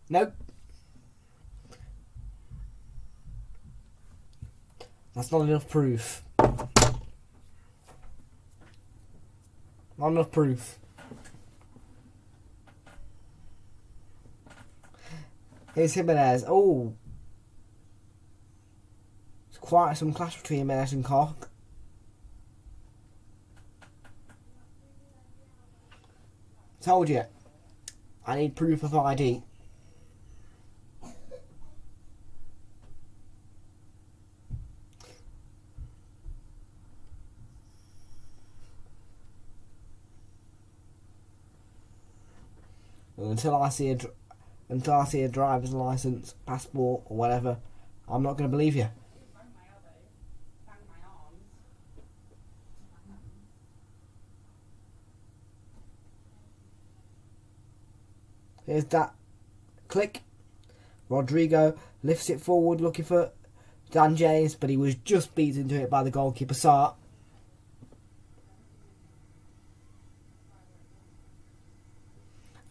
Nope. That's not enough proof. Not enough proof. Here's Jimenez. Oh. It's quite some clash between Jimenez and Koch. Told you. I need proof of ID. Until I see a driver's license, passport, or whatever, I'm not going to believe you. Here's that click. Rodrigo lifts it forward, looking for Dan James, but he was just beaten to it by the goalkeeper, Sarr.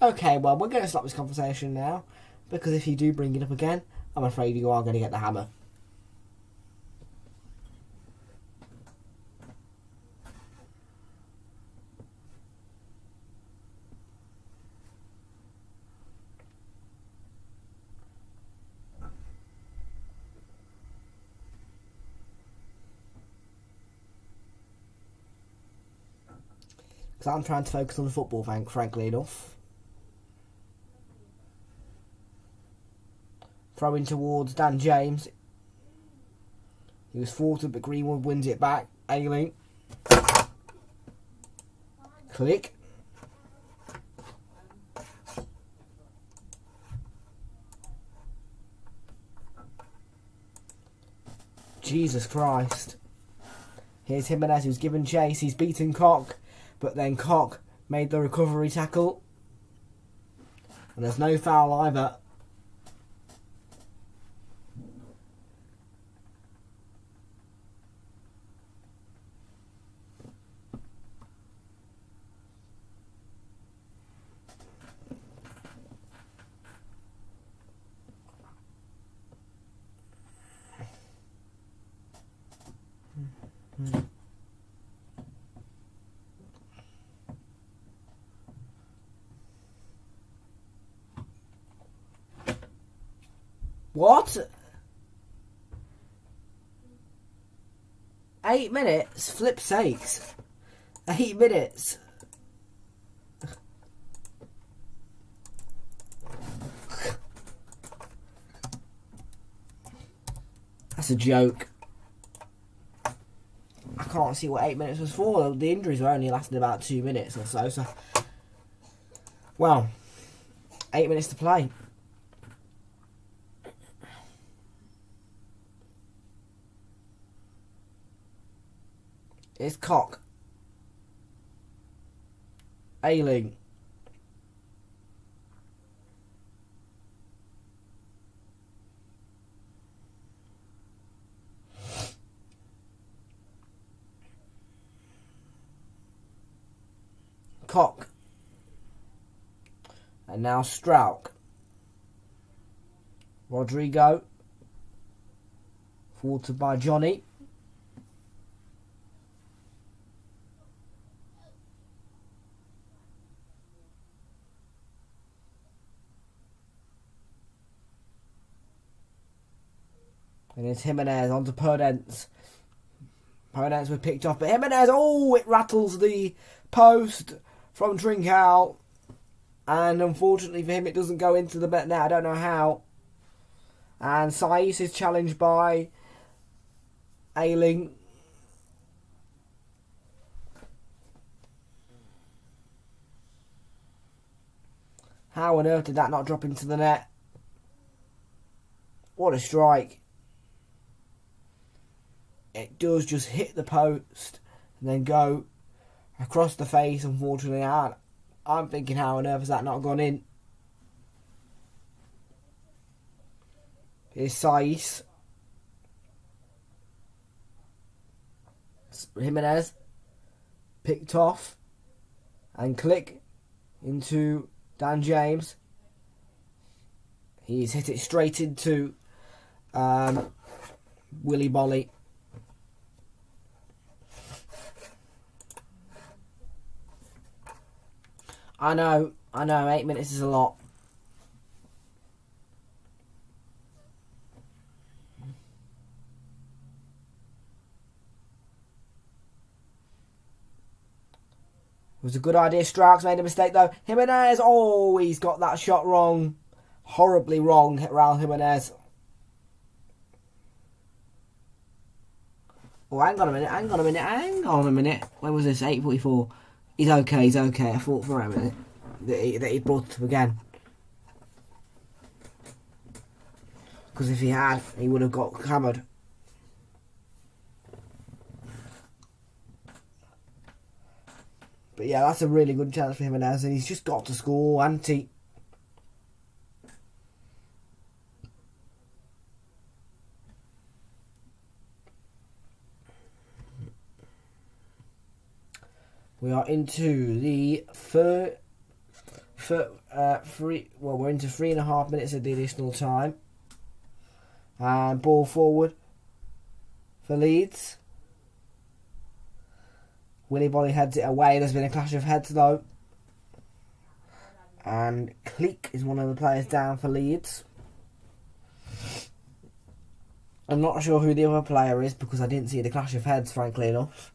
Okay, well, we're going to stop this conversation now, because if you do bring it up again, I'm afraid you are going to get the hammer. Because I'm trying to focus on the football, frankly enough. Throwing towards Dan James. He was thwarted, but Greenwood wins it back. Ailing. Click. Jesus Christ. Here's Jimenez, who's given chase. He's beaten Koch, but then Koch made the recovery tackle. And there's no foul either. What? 8 minutes? Flip sakes. 8 minutes. That's a joke. I can't see what 8 minutes was for. The injuries were only lasting about 2 minutes or so. So, well, 8 minutes to play. It's Cock. Ailing. Cock. And now Strauch. Rodrigo. Thwarted by Johnny. And it's Jimenez onto Perdence. Perdence was picked off, but Jimenez, oh, it rattles the post from Trincao. And unfortunately for him, it doesn't go into the net. I don't know how. And Saiz is challenged by Ailing. How on earth did that not drop into the net? What a strike. It does just hit the post and then go across the face, unfortunately. I'm thinking, how on earth has that not gone in? Here's Saiz. Jimenez picked off and click into Dan James. He's hit it straight into Willy Bolly. I know, 8 minutes is a lot. It was a good idea. Strauch made a mistake though. Jimenez, oh, he's got that shot wrong. Horribly wrong, Raul Jimenez. Oh, hang on a minute. When was this? 8:44. He's okay. I thought for a minute that he brought it up again. Because if he had, he would have got hammered. But yeah, that's a really good chance for Jimenez, and he's just got to score, hasn't he? We are into the we're into 3.5 minutes of the additional time. And ball forward for Leeds. Willy Bolly heads it away. There's been a clash of heads though. And Cleek is one of the players down for Leeds. I'm not sure who the other player is because I didn't see the clash of heads, frankly enough.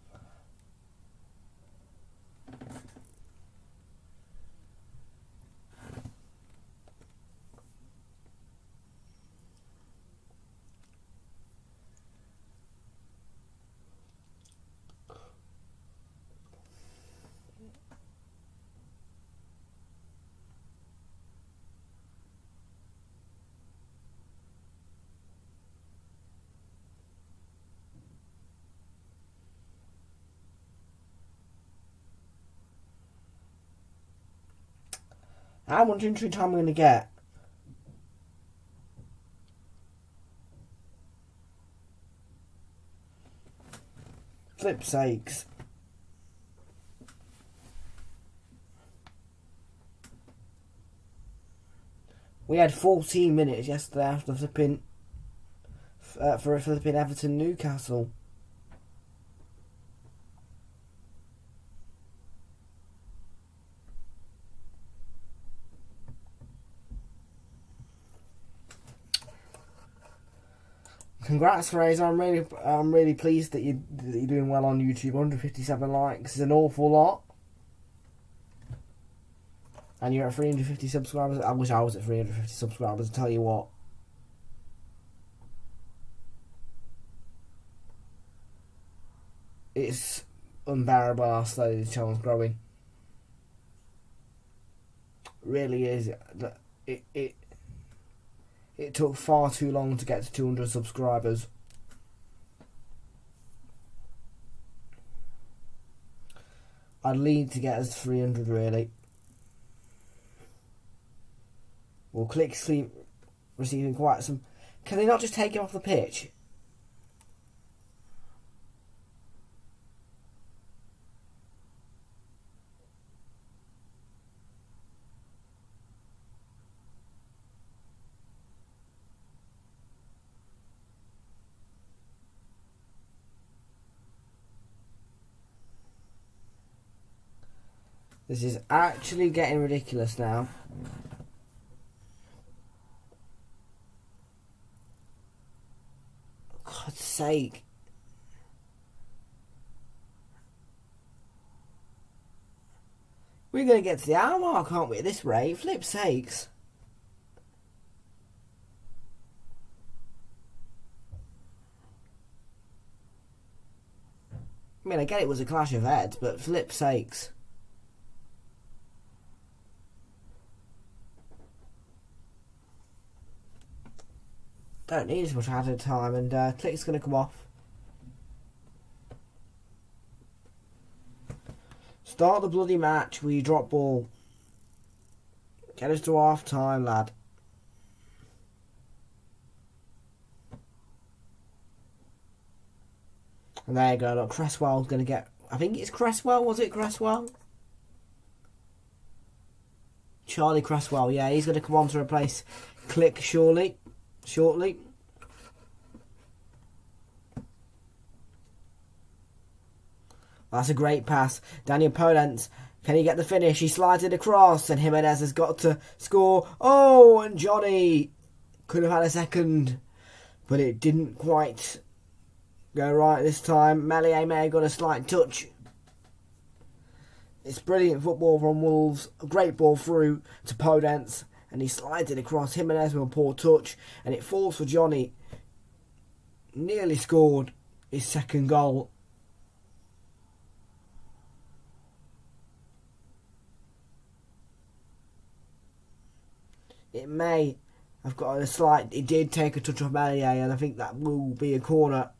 How much injury time am I going to get? Flip sakes. We had 14 minutes yesterday after flipping for flipping Everton Newcastle. Congrats, Fraser. I'm really pleased that you're doing well on YouTube. 157 likes is an awful lot. And you're at 350 subscribers. I wish I was at 350 subscribers, I tell you what. It's unbearable how slowly the channel's growing. Really is. It took far too long to get to 200 subscribers. I'd need to get us to 300 really. Well, Click's receiving quite some... Can they not just take him off the pitch? This is actually getting ridiculous now. God's sake. We're going to get to the hour mark, aren't we, at this rate? Flip's sakes. I mean, I get it was a clash of heads, but flip's sakes. Don't need as much added time, and Click's going to come off. Start the bloody match where you drop ball. Get us to half time, lad. And there you go, look, Cresswell's going to get... I think it's Cresswell, was it Cresswell? Charlie Cresswell, yeah, he's going to come on to replace Click shortly. That's a great pass. Daniel Podence, can he get the finish? He slides it across and Jimenez has got to score. Oh, and Johnny could have had a second, but it didn't quite go right this time. Meslier may have got a slight touch. It's brilliant football from Wolves. A great ball through to Podence. And he slides it across. Jimenez with a poor touch. And it falls for Johnny. Nearly scored his second goal. It may have got a slight... It did take a touch off Meslier. And I think that will be a corner.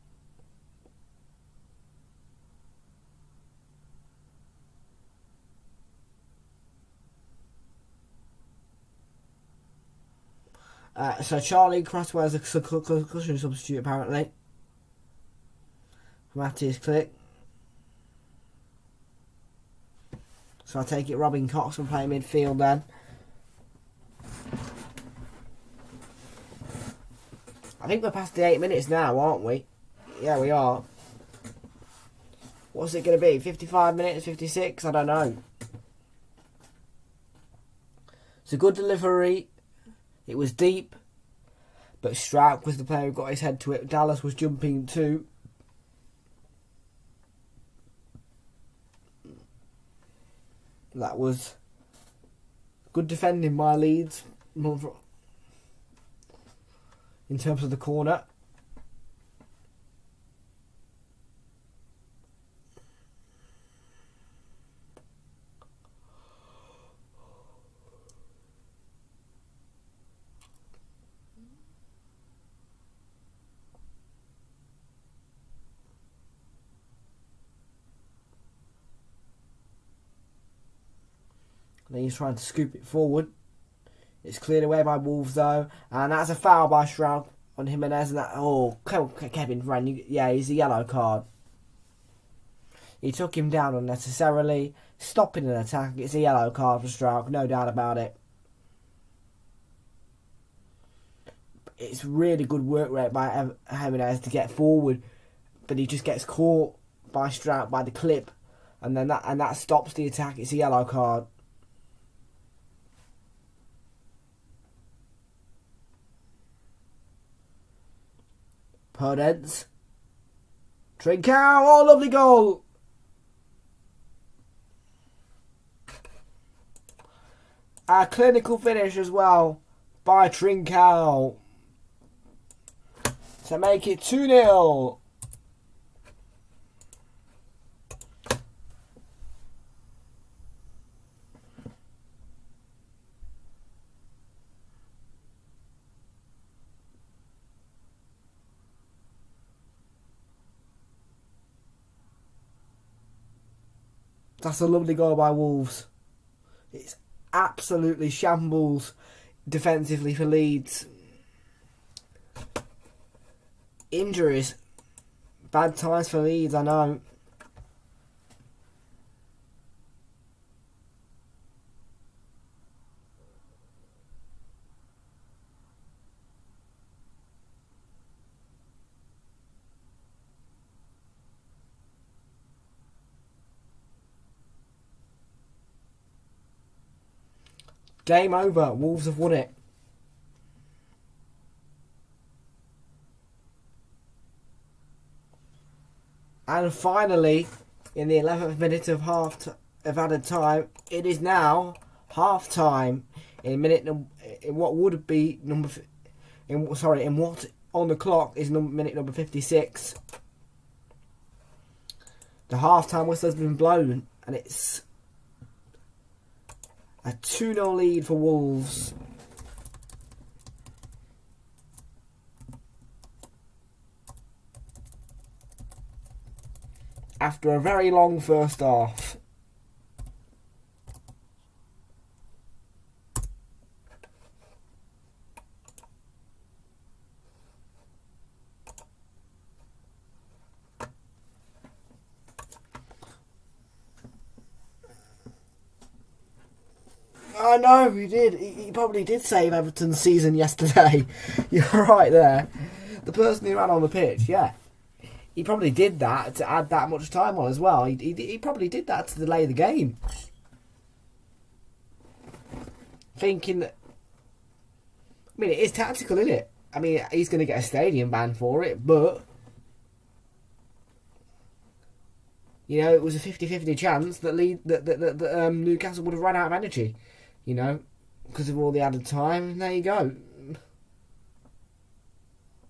So Charlie Cresswell's a concussion substitute apparently. Matty's Click. So I take it Robin Cox will play midfield then. I think we're past the 8 minutes now, aren't we? Yeah, we are. What's it going to be? 55 minutes? 56? I don't know. It's a good delivery. It was deep, but Strouk was the player who got his head to it. Dallas was jumping too. That was good defending by Leeds in terms of the corner. Then he's trying to scoop it forward. It's cleared away by Wolves though, and that's a foul by Strouk on Jimenez. And that, oh, Kevin ran. Yeah, he's a yellow card. He took him down unnecessarily, stopping an attack. It's a yellow card for Strouk, no doubt about it. It's really good work rate by Jimenez to get forward, but he just gets caught by Strouk by the clip, and then that stops the attack. It's a yellow card. Podence. Trincao, oh lovely goal! A clinical finish as well by Trincao to make it 2-0. That's a lovely goal by Wolves. It's absolutely shambles defensively for Leeds. Injuries. Bad times for Leeds, I know. Game over. Wolves have won it. And finally, in the 11th minute of added time, it is now half time. In what on the clock is minute number 56. The half time whistle has been blown, and it's a 2-0 lead for Wolves. After a very long first half. I know, he did. He probably did save Everton's season yesterday. You're right there. The person who ran on the pitch, yeah. He probably did that to add that much time on as well. He probably did that to delay the game. Thinking that... I mean, it is tactical, isn't it? I mean, he's going to get a stadium ban for it, but... You know, it was a 50-50 chance that Newcastle would have run out of energy. You know, because of all the added time. And there you go.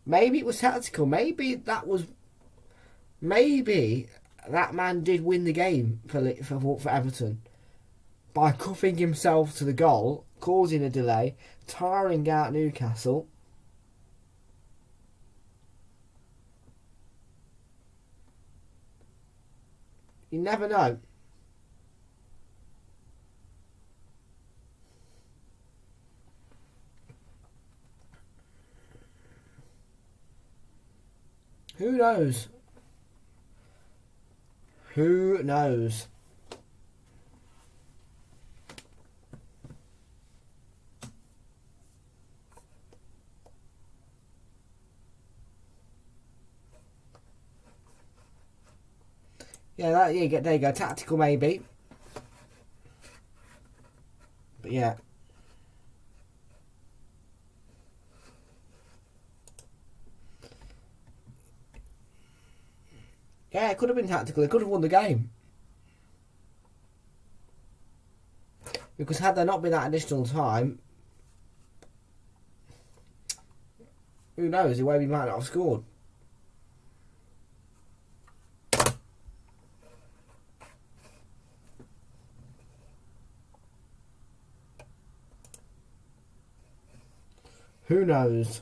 Maybe it was tactical. Maybe that man did win the game for Everton by cuffing himself to the goal, causing a delay, tiring out Newcastle. You never know. Who knows? Who knows? Yeah, there you go. Tactical maybe. But yeah. Yeah, it could have been tactical. It could have won the game. Because had there not been that additional time, who knows, the way we might not have scored. Who knows?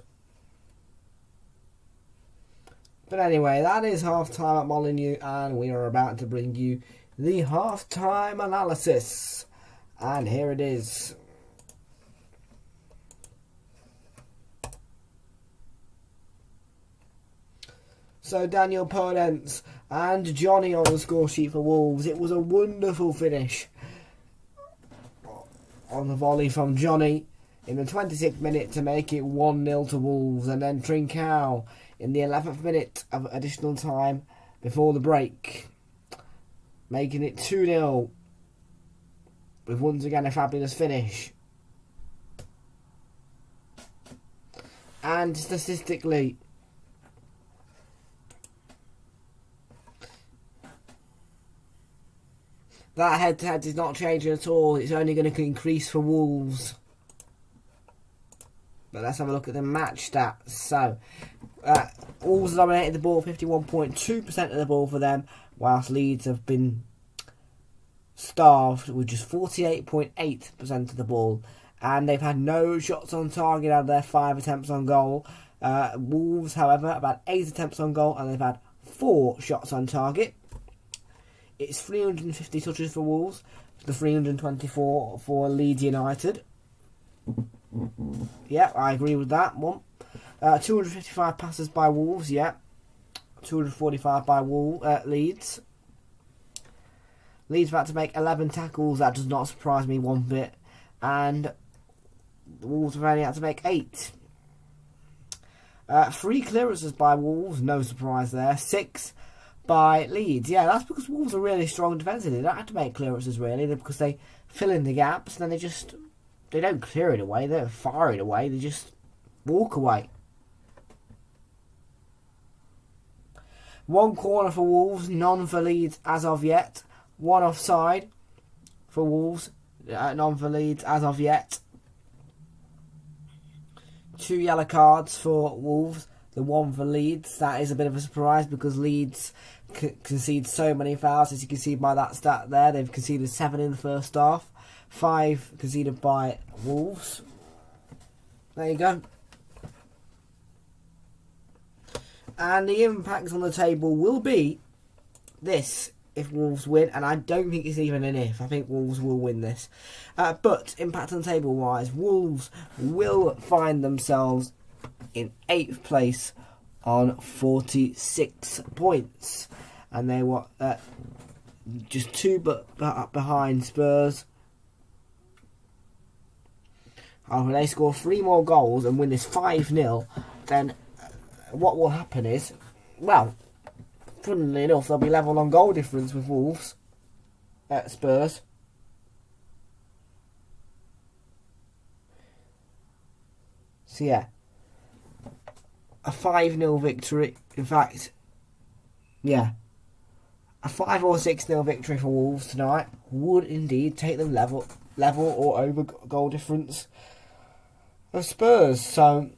But anyway, that is half-time at Molineux, and we are about to bring you the half-time analysis. And here it is. So Daniel Podence and Johnny on the score sheet for Wolves. It was a wonderful finish on the volley from Johnny in the 26th minute to make it 1-0 to Wolves, and then Trincao in the 11th minute of additional time before the break, making it 2-0 with once again a fabulous finish. And statistically, That head-to-head is not changing at all. It's only going to increase for Wolves. But let's have a look at the match stats. So, Wolves dominated the ball, 51.2% of the ball for them, whilst Leeds have been starved with just 48.8% of the ball. And they've had no shots on target out of their 5 attempts on goal. Wolves, however, have had 8 attempts on goal and they've had 4 shots on target. It's 350 touches for Wolves, the 324 for Leeds United. Yeah, I agree with that one. 255 passes by Wolves, yeah. 245 by Leeds. Leeds have had to make 11 tackles, that does not surprise me one bit. And the Wolves have only had to make 8. 3 clearances by Wolves, no surprise there. 6 by Leeds. Yeah, that's because Wolves are really strong defensively. They don't have to make clearances really, because they fill in the gaps and then they don't clear it away, they don't fire it away, they just walk away. 1 corner for Wolves, none for Leeds as of yet. 1 offside for Wolves, none for Leeds as of yet. 2 yellow cards for Wolves, the 1 for Leeds. That is a bit of a surprise because Leeds concede so many fouls, as you can see by that stat there. They've conceded 7 in the first half, 5 conceded by Wolves. There you go. And the impact on the table will be this if Wolves win, and I don't think it's even an if. I think Wolves will win this. But impact on the table wise, Wolves will find themselves in 8th place on 46 points, and they were just 2 behind Spurs. If they score 3 more goals and win this 5-0, then what will happen is, well, funnily enough, they'll be level on goal difference with Wolves at Spurs. So yeah, a 5-0 victory. In fact, yeah, a 5 or 6-0 victory for Wolves tonight would indeed take them level or over goal difference of Spurs. So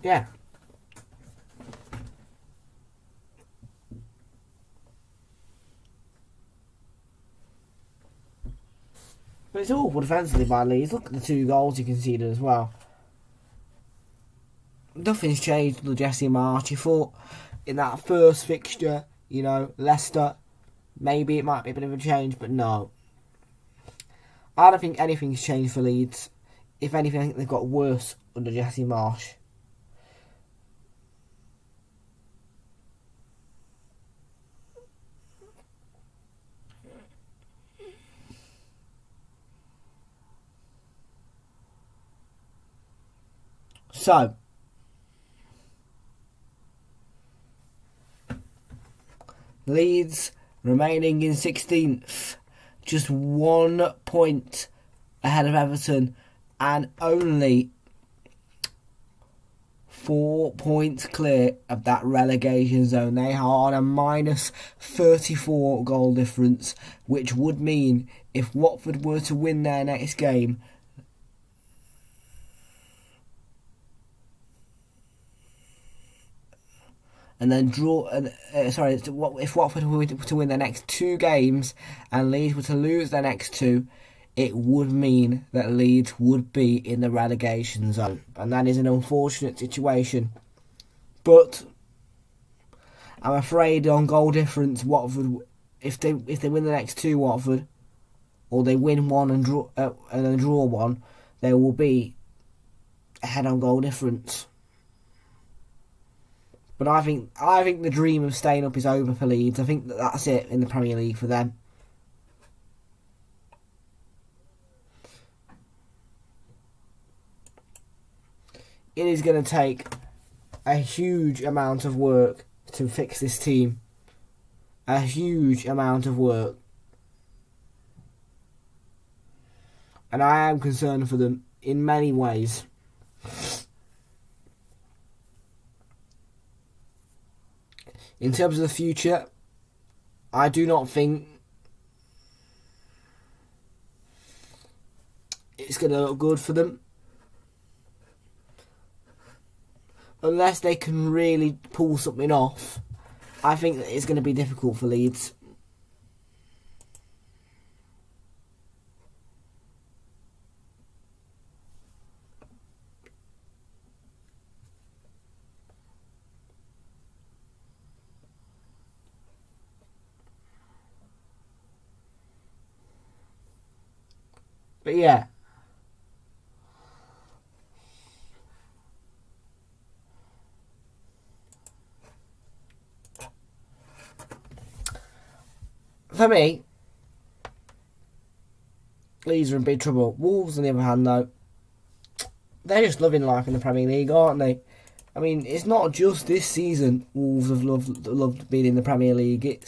yeah. But it's awful defensively by Leeds. Look at the 2 goals he conceded as well. Nothing's changed with Jesse Marsch. You thought in that first fixture, Leicester, maybe it might be a bit of a change, but no. I don't think anything's changed for Leeds. If anything, I think they've got worse under Jesse Marsch. So, Leeds remaining in 16th, just 1 point ahead of Everton and only 4 points clear of that relegation zone. They are on a minus 34 goal difference, which would mean if Watford were to win their next game, and then draw. If Watford were to win their next 2 games and Leeds were to lose their next 2, it would mean that Leeds would be in the relegation zone, and that is an unfortunate situation. But I'm afraid on goal difference, Watford, if they win the next 2, Watford, or they win 1 and then draw 1, they will be ahead on goal difference. But I think the dream of staying up is over for Leeds. I think that's it in the Premier League for them. It is going to take a huge amount of work to fix this team. A huge amount of work. And I am concerned for them in many ways. In terms of the future, I do not think it's going to look good for them. Unless they can really pull something off, I think that it's going to be difficult for Leeds. But yeah. For me, Leeds are in big trouble. Wolves, on the other hand, though, they're just loving life in the Premier League, aren't they? I mean, it's not just this season Wolves have loved being in the Premier League.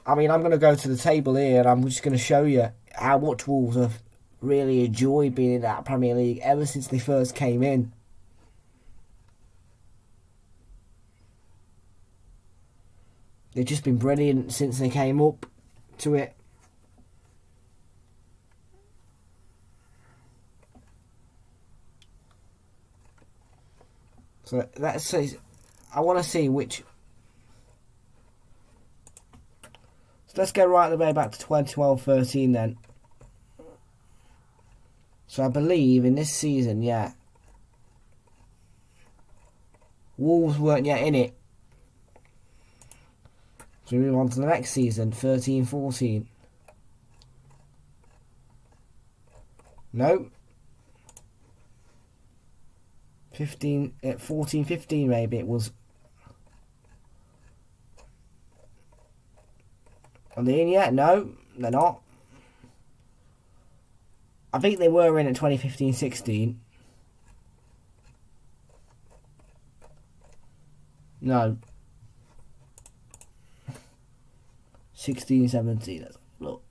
I'm going to go to the table here and I'm just going to show you how much Wolves have really enjoyed being in that Premier League ever since they first came in. They've just been brilliant since they came up to it. So let's say, I want to see which. So let's go right the way back to 2012-13 then. So I believe in this season, yeah, Wolves weren't yet in it. So we move on to the next season, 13-14. No. 14-15 maybe it was. Are they in yet? No, they're not. I think they were in at 2015-16. No. 16-17, let's look.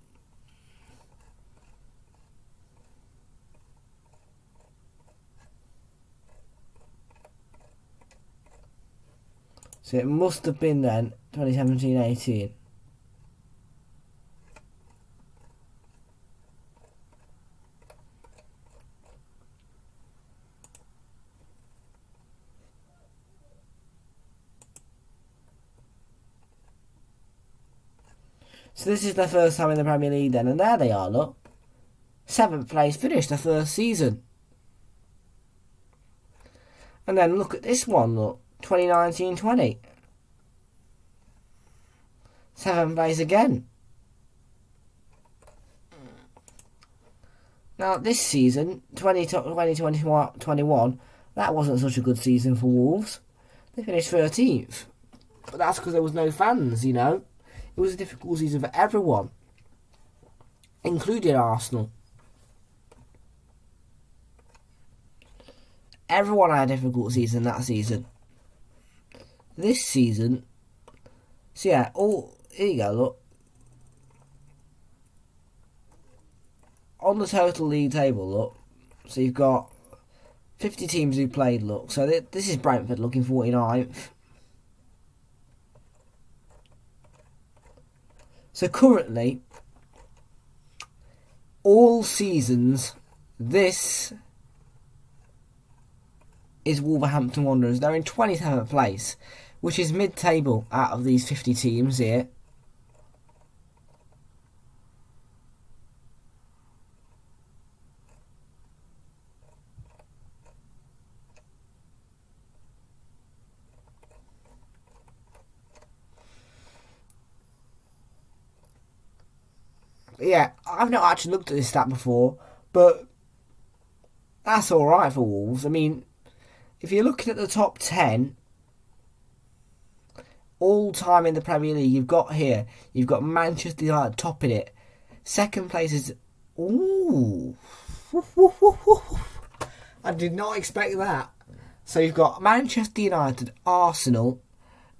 So it must have been then 2017-18. So this is their first time in the Premier League then, and there they are, look. 7th place, finished their first season. And then look at this one, look. 2019-20. 7th place again. Now this season, 2020-21, that wasn't such a good season for Wolves. They finished 13th. But that's because there was no fans, you know. It was a difficult season for everyone, including Arsenal. Everyone had a difficult season that season. This season, so yeah, here you go, look. On the total league table, look. So you've got 50 teams who played, look. So this is Brentford looking 49th. So currently, all seasons, this is Wolverhampton Wanderers. They're in 27th place, which is mid-table out of these 50 teams here. Yeah, I've not actually looked at this stat before, but that's alright for Wolves. I mean, if you're looking at the top 10 all time in the Premier League, you've got Manchester United topping it. Second place is... Ooh. I did not expect that. So you've got Manchester United, Arsenal,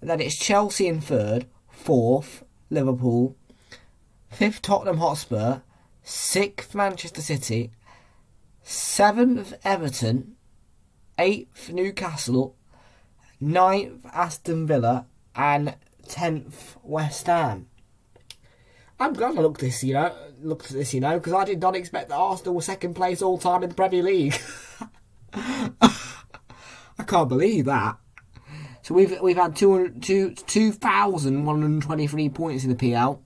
and then it's Chelsea in third, 4th, Liverpool, 5th Tottenham Hotspur, 6th Manchester City, 7th Everton, 8th Newcastle, 9th Aston Villa, and 10th West Ham. I'm glad I looked at this, because I did not expect that Arsenal were second place all time in the Premier League. I can't believe that. So we've had 2,123 points in the PL.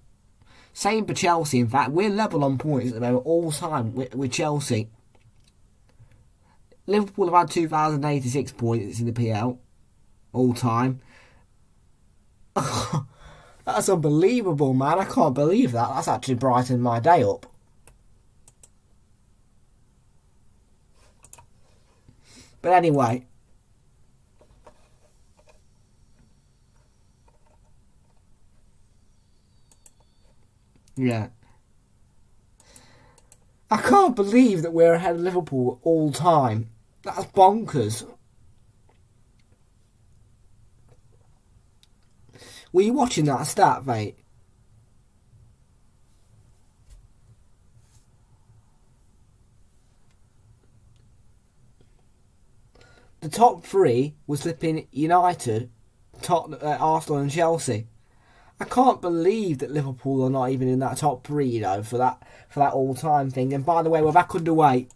Same for Chelsea, in fact. We're level on points at the moment all time with Chelsea. Liverpool have had 2,086 points in the PL all time. That's unbelievable, man. I can't believe that. That's actually brightened my day up. But anyway. Yeah. I can't believe that we're ahead of Liverpool all time. That's bonkers. Were you watching that stat, mate? The top three was slipping United, Arsenal and Chelsea. I can't believe that Liverpool are not even in that top three, for that all-time thing. And by the way, we're back underway.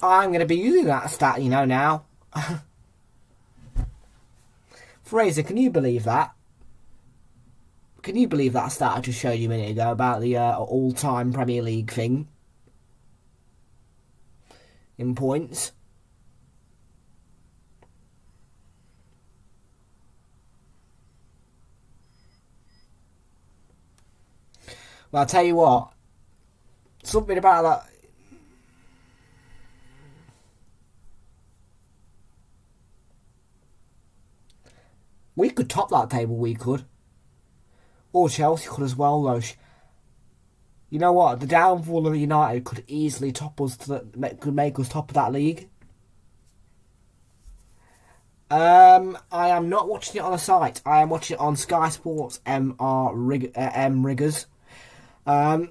I'm going to be using that stat, now. Fraser, can you believe that? Can you believe that stat I just showed you a minute ago about the all-time Premier League thing? In points. Well, I'll tell you what. Something about that. We could top that table, we could. Or Chelsea could as well, though. You know what? The downfall of United could easily top us, could make us top of that league. I am not watching it on a site. I am watching it on Sky Sports M Riggers. So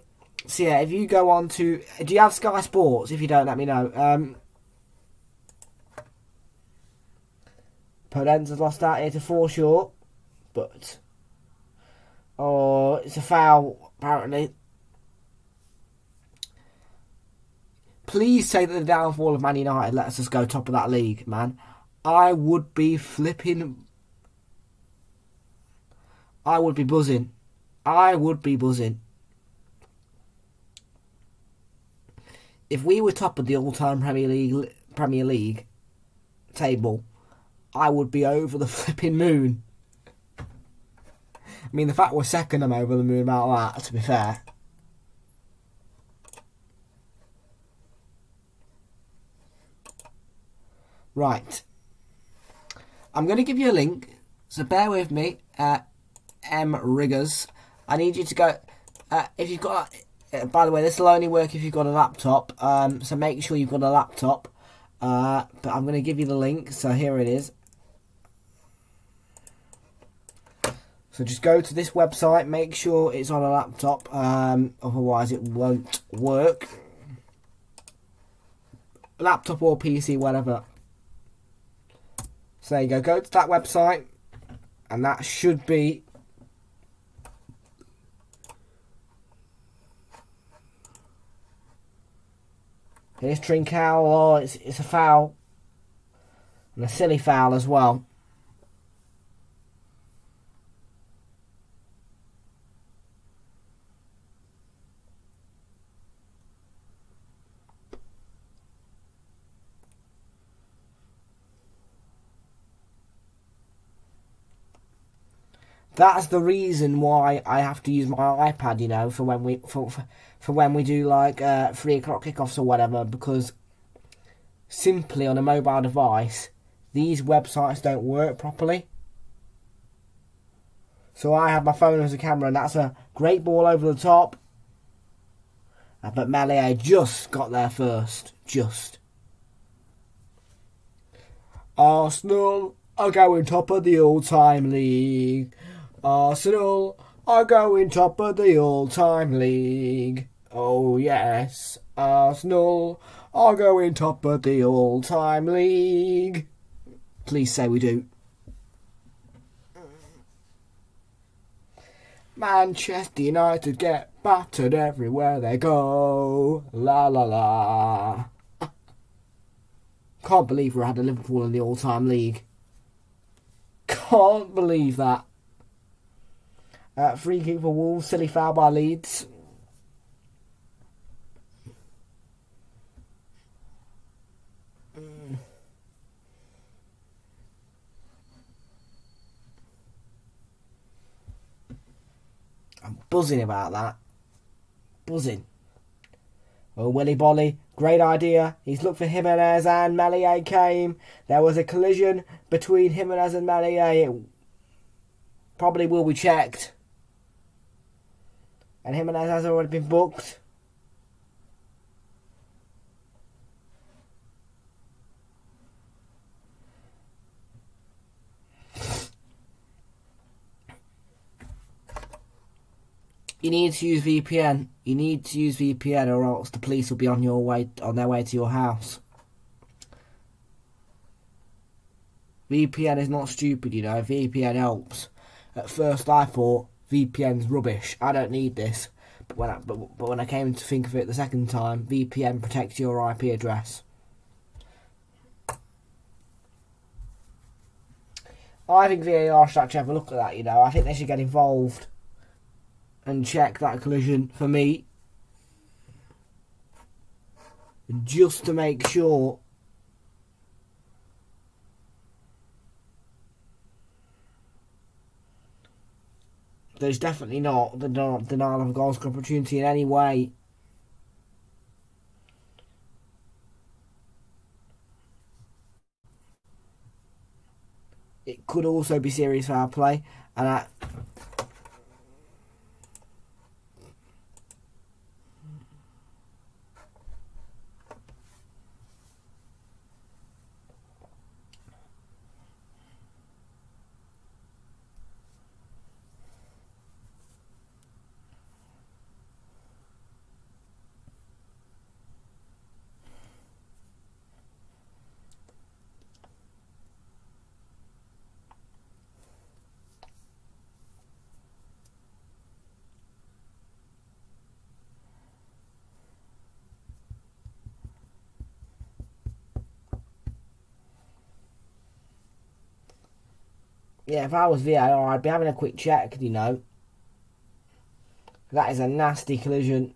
yeah, if you go on to... Do you have Sky Sports? If you don't, let me know. Podenza's lost out here to 4 short. But... Oh, it's a foul, apparently. Please say that the downfall of Man United lets us go top of that league, man. I would be flipping... I would be buzzing. I would be buzzing. If we were top of the all-time Premier League table, I would be over the flipping moon. I mean, the fact we're second, I'm over the moon about that, to be fair. Right. I'm going to give you a link, so bear with me. M Riggers. I need you to go... if you've got... by the way, this will only work if you've got a laptop, so make sure you've got a laptop. But I'm going to give you the link, so here it is. So just go to this website, make sure it's on a laptop, otherwise it won't work. Laptop or PC, whatever. So there you go, go to that website, and that should be... Here's Trincao, oh, it's a foul. And a silly foul as well. That's the reason why I have to use my iPad, for when we for when we do like 3 o'clock kickoffs or whatever, because simply on a mobile device these websites don't work properly. So I have my phone as a camera, and that's a great ball over the top. But Melier just got there first. Just. Arsenal are going top of the all-time league. Arsenal are going top of the all-time league. Oh yes, Arsenal are going top of the all-time league. Please say we do. Manchester United get battered everywhere they go. La la la. Can't believe we had a Liverpool in the all-time league. Can't believe that. Free kick for Wolves. Silly foul by Leeds. I'm buzzing about that. Buzzing. Oh, Willy Bolly, great idea. He's looked for Jimenez and Meslier came. There was a collision between Jimenez and Meslier. It probably will be checked. And Jimenez has already been booked. You need to use VPN. You need to use VPN, or else the police will be on their way to your house. VPN is not stupid, you know. VPN helps. At first, I thought VPN's rubbish. I don't need this. But when I came to think of it the second time, VPN protects your IP address. I think VAR should actually have a look at that, you know. I think they should get involved and check that collision for me, just to make sure there's definitely not the denial of a goal scoring opportunity in any way. It could also be serious foul play, and yeah, if I was VAR, I'd be having a quick check, you know. That is a nasty collision.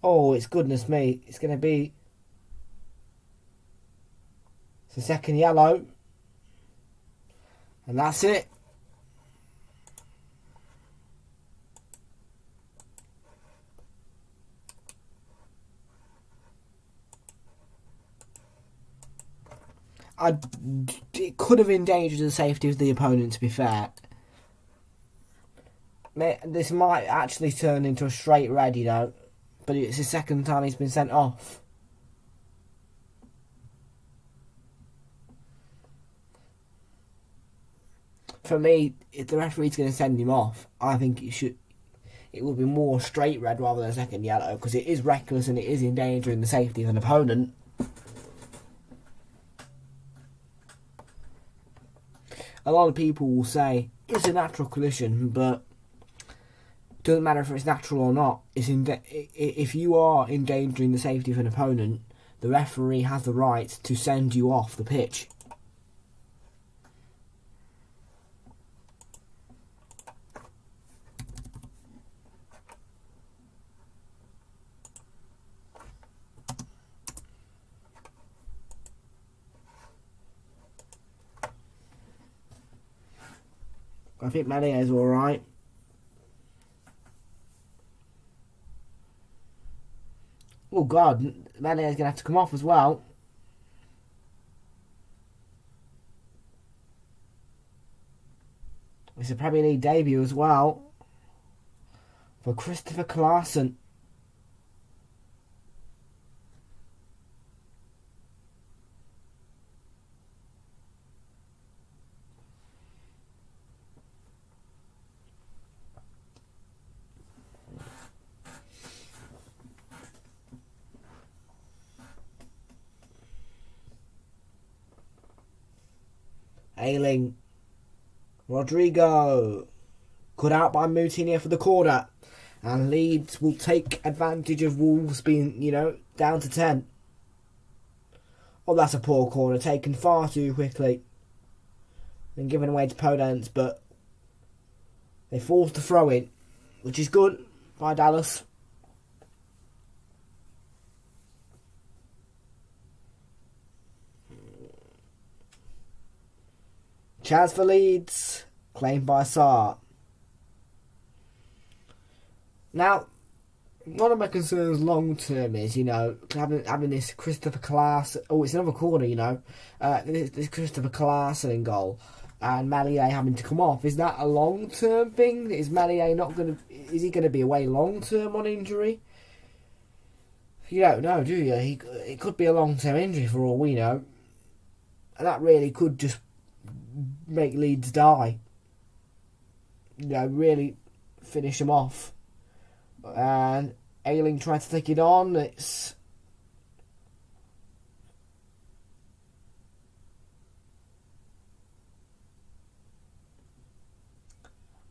Oh, it's goodness me. It's going to be the second yellow. And that's it. It could have endangered the safety of the opponent, to be fair. This might actually turn into a straight red, you know. But it's the second time he's been sent off. For me, if the referee's going to send him off, I think it would be more straight red rather than a second yellow, because it is reckless and it is endangering the safety of an opponent. A lot of people will say it's a natural collision, but it doesn't matter if it's natural or not. If you are endangering the safety of an opponent, the referee has the right to send you off the pitch. I think Manier's alright. Oh God, Manier's going to have to come off as well. It's a Premier League debut as well for Christopher Clarkson. Ayling. Rodrigo. Cut out by Moutinho for the corner. And Leeds will take advantage of Wolves being, down to 10. Oh, that's a poor corner, taken far too quickly. And given away to Podence, but they forced the throw in, which is good by Dallas. Chance for Leeds, claimed by Sarr. Now, one of my concerns long term is, having this Christopher Clarkson. Oh, it's another corner, this Christopher Clarkson in goal, and Malier having to come off. Is that a long term thing? Is Malier not going to? Is he going to be away long term on injury? You don't know, do you? It could be a long term injury for all we know, and that really could just make Leeds die. Really finish them off. And Ayling tried to take it on.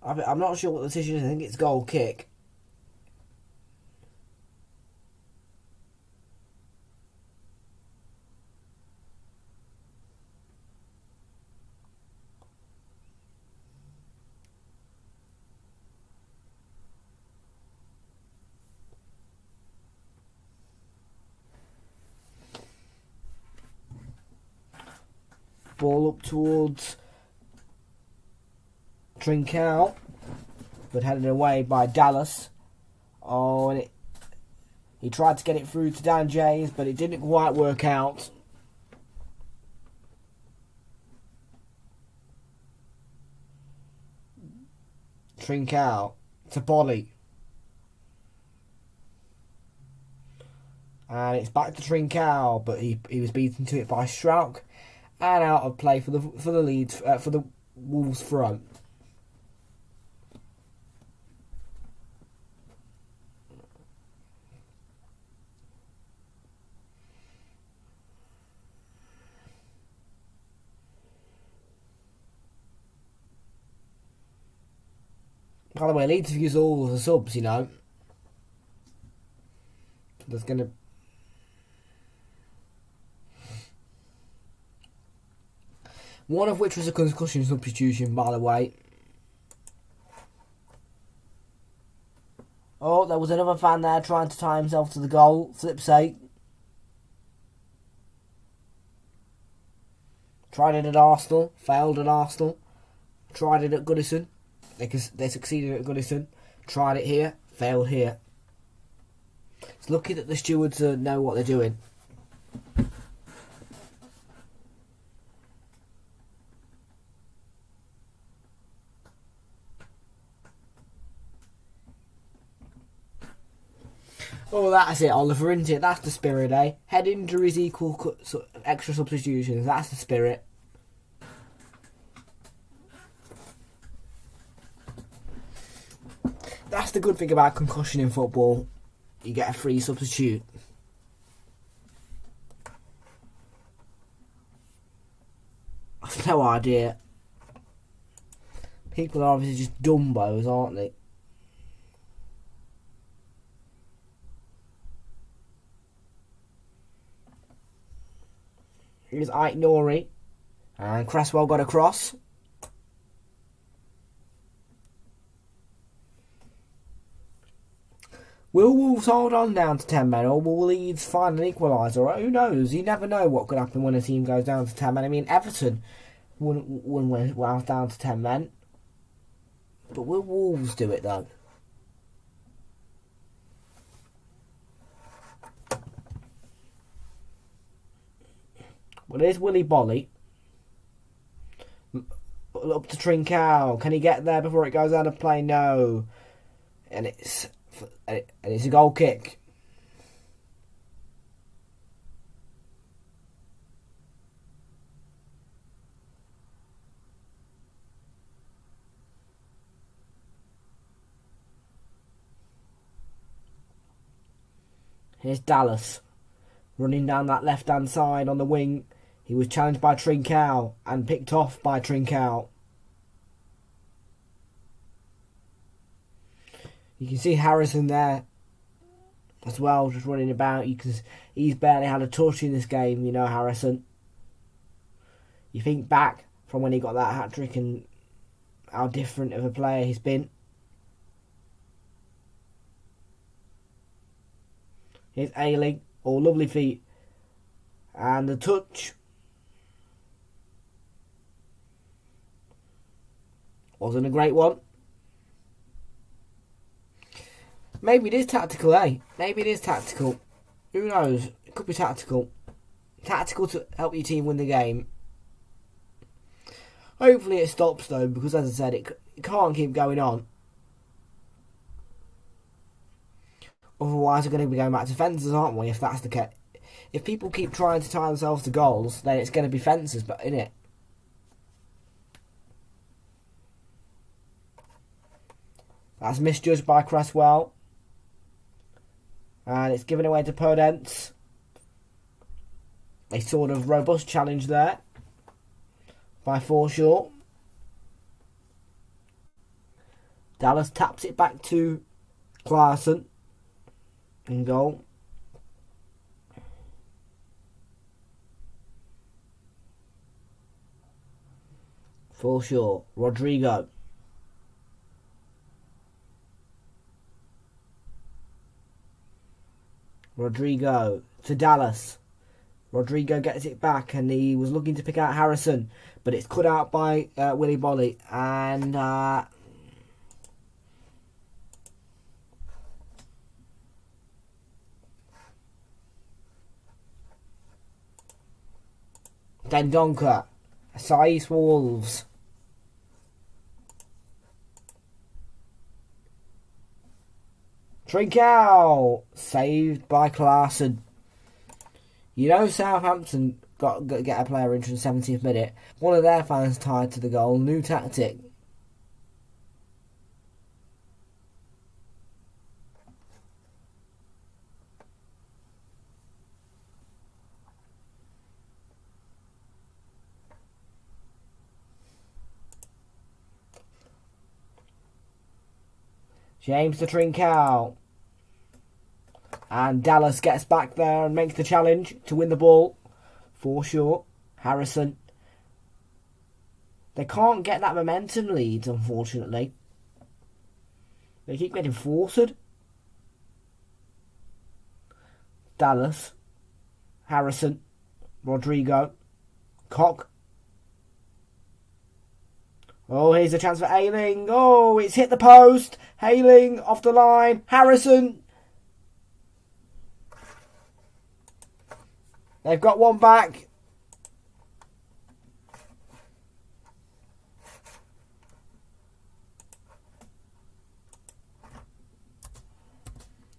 I'm not sure what the decision is. I think it's goal kick. Ball up towards Trincao, but headed away by Dallas. Oh, and he tried to get it through to Dan James, but it didn't quite work out. Trincao to Bolly. And it's back to Trincao, but he was beaten to it by Strauch. And out of play for the Leeds for the Wolves front. By the way, Leeds have used all the subs. There's going to. One of which was a concussion substitution, by the way. Oh, there was another fan there trying to tie himself to the goal. Flip's sake. Tried it at Arsenal. Failed at Arsenal. Tried it at Goodison. They succeeded at Goodison. Tried it here. Failed here. It's lucky that the stewards know what they're doing. Oh, that's it, Oliver, isn't it? That's the spirit, eh? Head injuries equal extra substitutions. That's the spirit. That's the good thing about concussion in football. You get a free substitute. I've no idea. People are obviously just dumbos, aren't they? Here's Ike Nori. And Cresswell got across. Will Wolves hold on down to 10 men, or will Leeds find an equaliser? Who knows? You never know what could happen when a team goes down to 10 men. I mean, Everton won when I was down to 10 men. But will Wolves do it though? Well, here's Willy Bolly. Up to Trincao. Can he get there before it goes out of play? No. And it's a goal kick. Here's Dallas running down that left-hand side on the wing. He was challenged by Trincao and picked off by Trincao. You can see Harrison there as well, just running about. He's barely had a touch in this game, you know, Harrison. You think back from when he got that hat-trick and how different of a player he's been. Here's Ayling. Oh, lovely feet. And the touch wasn't a great one. Maybe it is tactical, eh? Maybe it is tactical. Who knows? It could be tactical. Tactical to help your team win the game. Hopefully it stops though, because as I said, it can't keep going on. Otherwise we're going to be going back to fences, aren't we, if that's the case. If people keep trying to tie themselves to goals, then it's going to be fences, but innit? That's misjudged by Cresswell. And it's given away to Podence. A sort of robust challenge there by Forshaw. Dallas taps it back to Klaassen. In goal. Forshaw. Rodrigo. Rodrigo to Dallas. Rodrigo gets it back and he was looking to pick out Harrison, but it's cut out by Willy Bolly and Dendoncker. Saiz Wolves. Trincao saved by Klaassen. You know Southampton got to get a player into the 70th minute. One of their fans tied to the goal. New tactic. James to Trincao. And Dallas gets back there and makes the challenge to win the ball. Forshaw. Harrison. They can't get that momentum lead, unfortunately. They keep getting forced. Dallas. Harrison. Rodrigo. Koch. Oh, here's a chance for Ayling. Oh, it's hit the post. Ayling off the line. Harrison. They've got one back.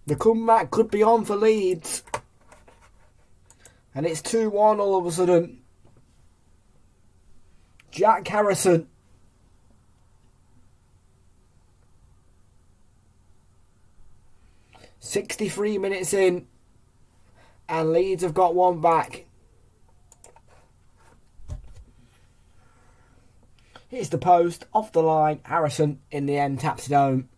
The comeback could be on for Leeds. And it's 2-1 all of a sudden. Jack Harrison. "63 minutes in, and Leeds have got one back." Here's the post, off the line. Harrison, in the end, taps it home.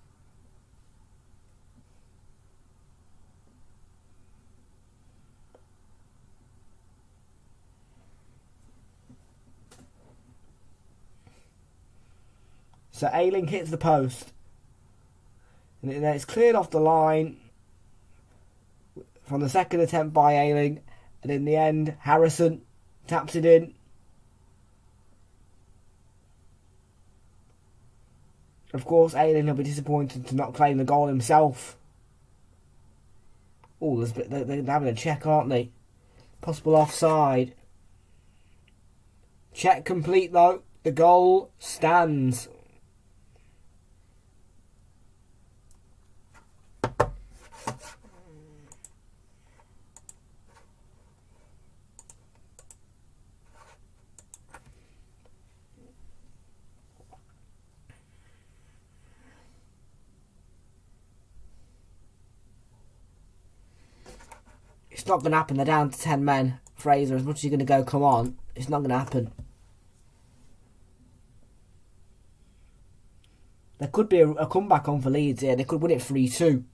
So Ayling hits the post. And then it's cleared off the line from the second attempt by Ayling, and in the end Harrison taps it in. Of course, Ayling will be disappointed to not claim the goal himself. Oh, they're having a check, aren't they? Possible offside. Check complete though. The goal stands. It's not going to happen. They're down to 10 men. Fraser, as much as you're going to go, come on. It's not going to happen. There could be a comeback on for Leeds here. They could win it 3-2.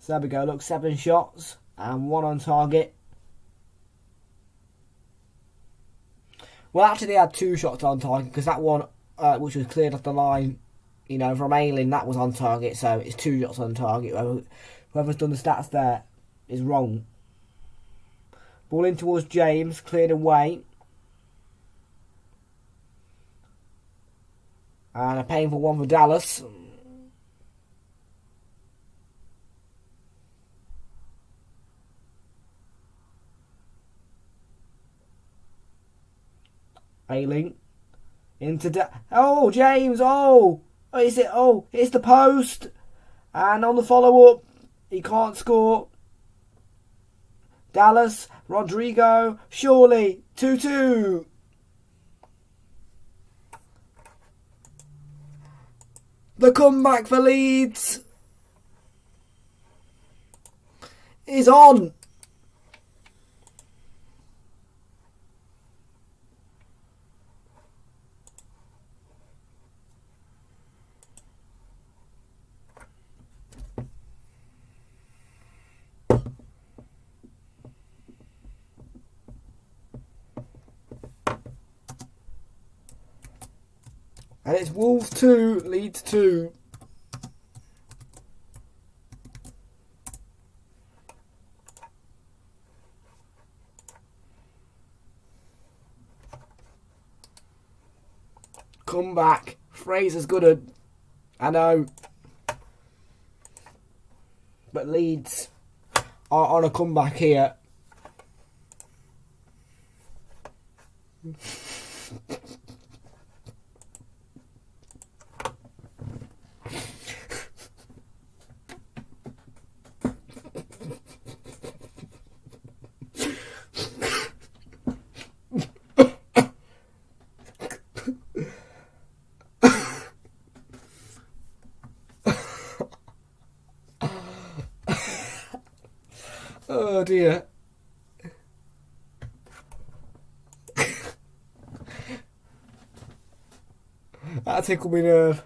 So there we go. Look, 7 shots and 1 on target. Well, actually, they had 2 shots on target because that one, which was cleared off the line, you know, from Ayling, that was on target. So it's 2 shots on target. Whoever's done the stats there is wrong. Ball in towards James, cleared away. And a painful one for Dallas. Ayling into oh, James, oh, is it? Oh, it's the post, and on the follow up, he can't score. Dallas, Rodrigo, surely 2-2. The comeback for Leeds is on. And it's Wolves 2, Leeds 2. Come back. Fraser's good. I know. But Leeds are on a comeback here. Oh dear. That tickled me nerve.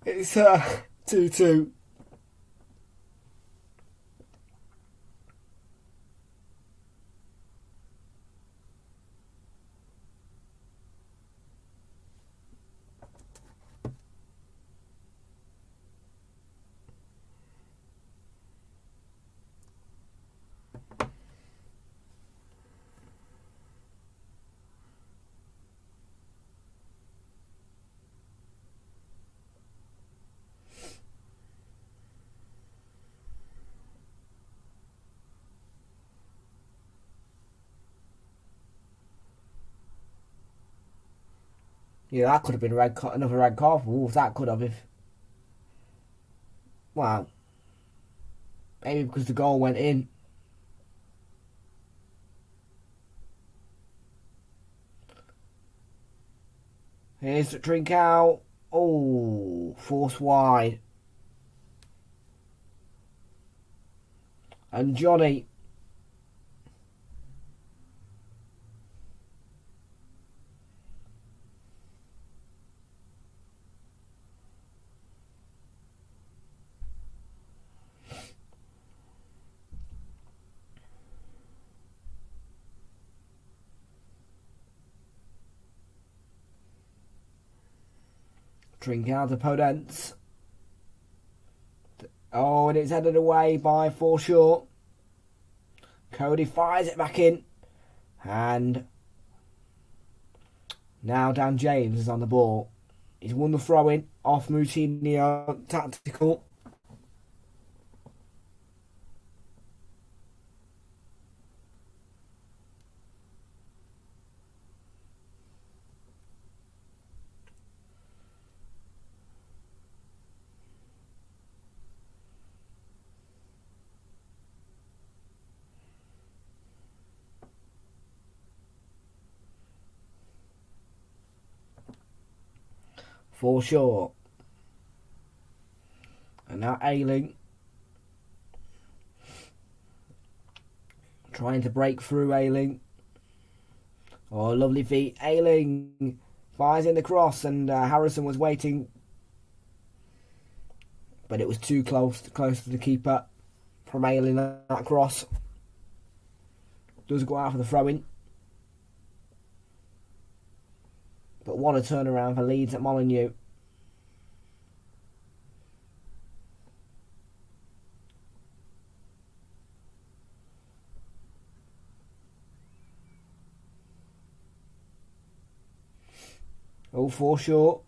It's 2-2. Yeah, that could have been another red card for Wolves. That could have, if... Wow. Maybe because the goal went in. Here's the drink out. Oh, forced wide. And Johnny. Drink out opponents. Oh, and it's headed away by Forshaw. Cody fires it back in. And now Dan James is on the ball. He's won the throw-in off Moutinho. Tactical. For sure. And now Ayling trying to break through. Ayling. Oh, lovely feet. Ayling fires in the cross, and Harrison was waiting, but it was too close to the keeper from Ayling. That cross does go out for the throw-in. But what a turnaround for Leeds at Molineux. Oh, Forshaw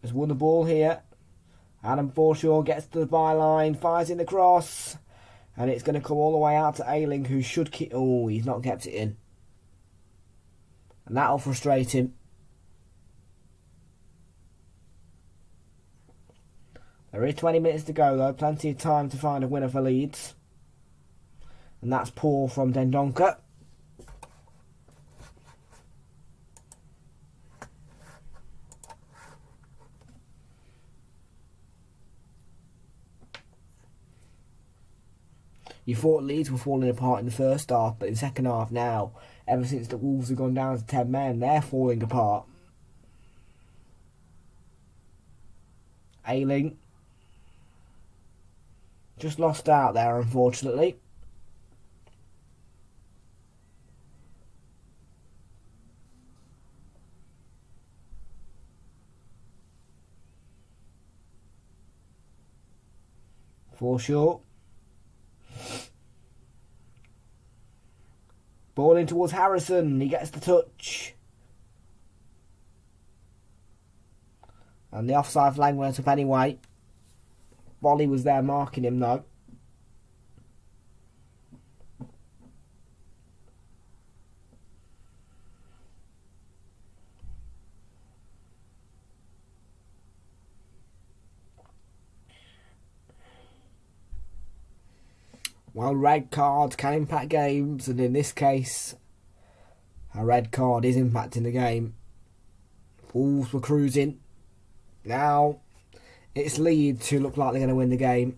has won the ball here. Adam Forshaw gets to the byline, fires in the cross, and it's going to come all the way out to Ayling, who should keep... Oh, he's not kept it in. And that'll frustrate him. There is 20 minutes to go though, plenty of time to find a winner for Leeds. And that's poor from Dendoncker. You thought Leeds were falling apart in the first half, but in the second half now, ever since the Wolves have gone down to 10 men, they're falling apart. Ayling just lost out there, unfortunately. For sure. Ball in towards Harrison. He gets the touch. And the offside flag went up anyway. Bolly was there marking him though. Well, red cards can impact games, and in this case, a red card is impacting the game. Wolves were cruising. Now, it's Leeds who look like they're going to win the game.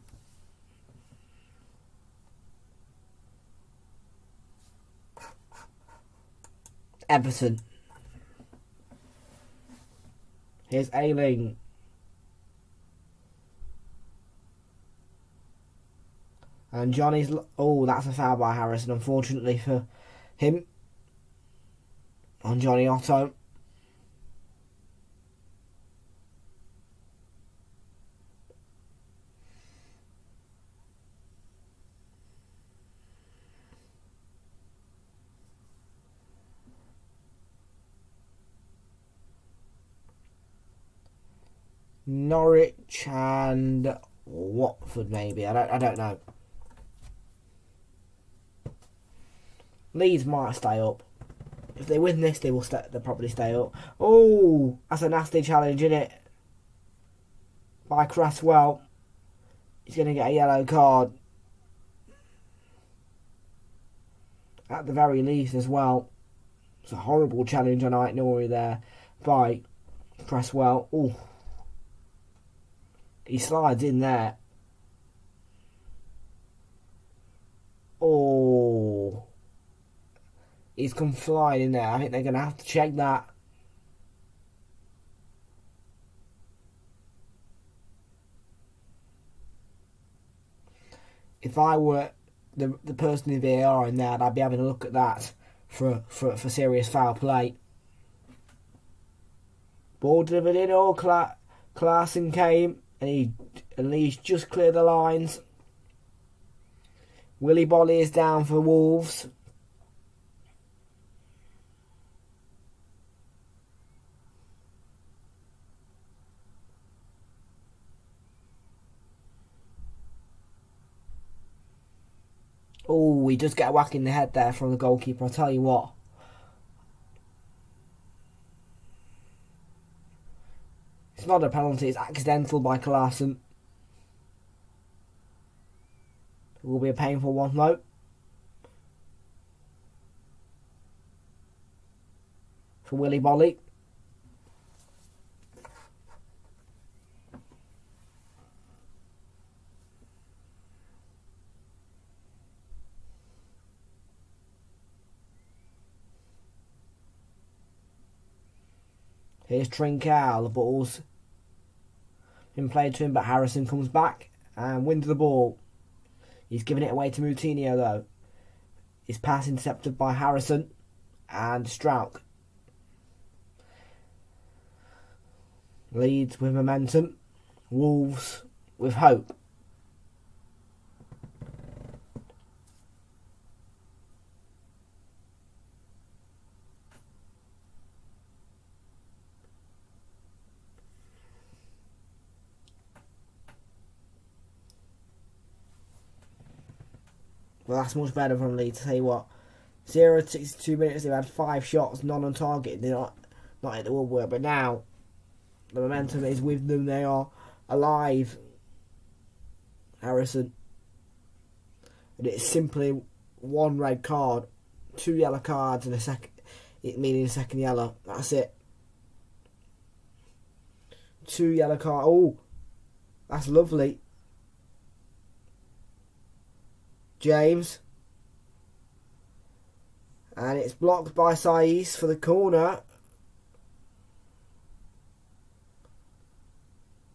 Everton. Here's Ayling. And Johnny's... Oh, that's a foul by Harrison, unfortunately for him. On Johnny Otto. Norwich and Watford, maybe. I don't know. Leeds might stay up. If they win this, they'll probably stay up. Oh, that's a nasty challenge, isn't it? By Cresswell. He's going to get a yellow card. At the very least as well. It's a horrible challenge on Aït-Nouri there by Cresswell. Oh. He slides in there. Oh. He's come flying in there. I think they're going to have to check that. If I were the person in VAR in there, I'd be having a look at that for serious foul play. Ball delivered in. Oh, Klaassen came and he's just cleared the lines. Willy Bolly is down for Wolves. Oh, he does get a whack in the head there from the goalkeeper, I'll tell you what. It's not a penalty, it's accidental by Klassen. It will be a painful one though. For Willy Bolly. Here's Trincao, the ball's been played to him, but Harrison comes back and wins the ball. He's giving it away to Moutinho though. His pass intercepted by Harrison and Strauch. Leeds with momentum. Wolves with hope. Well, that's much better from Leeds, to tell you what. 0 to 62 minutes, they've had 5 shots, none on target. They're not hit the woodwork, but now the momentum is with them. They are alive. Harrison. And it's simply 1 red card, 2 yellow cards, and meaning a second yellow. That's it. 2 yellow cards. Oh, that's lovely. James. And it's blocked by Saiz for the corner.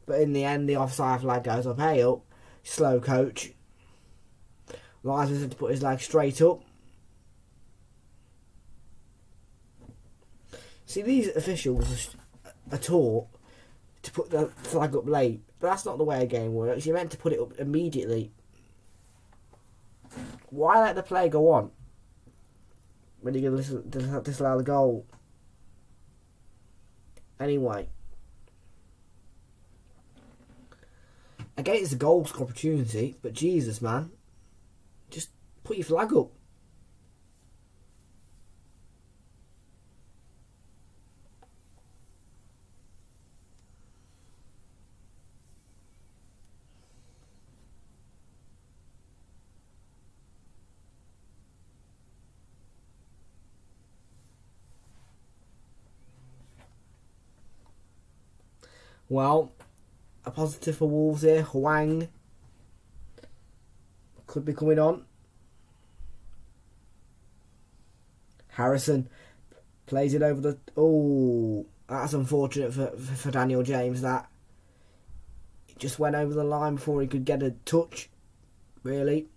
But in the end, the offside flag goes up. Hey up. Slow coach. Lies to put his leg straight up. See, these officials are taught to put the flag up late. But that's not the way a game works. You're meant to put it up immediately. Why let the play go on when you're going to disallow the goal? Anyway. Again, it's a goal opportunity, but Jesus, man. Just put your flag up. Well, a positive for Wolves here. Hwang could be coming on. Harrison plays it over the... Oh, that's unfortunate for Daniel James, that. It just went over the line before he could get a touch, really.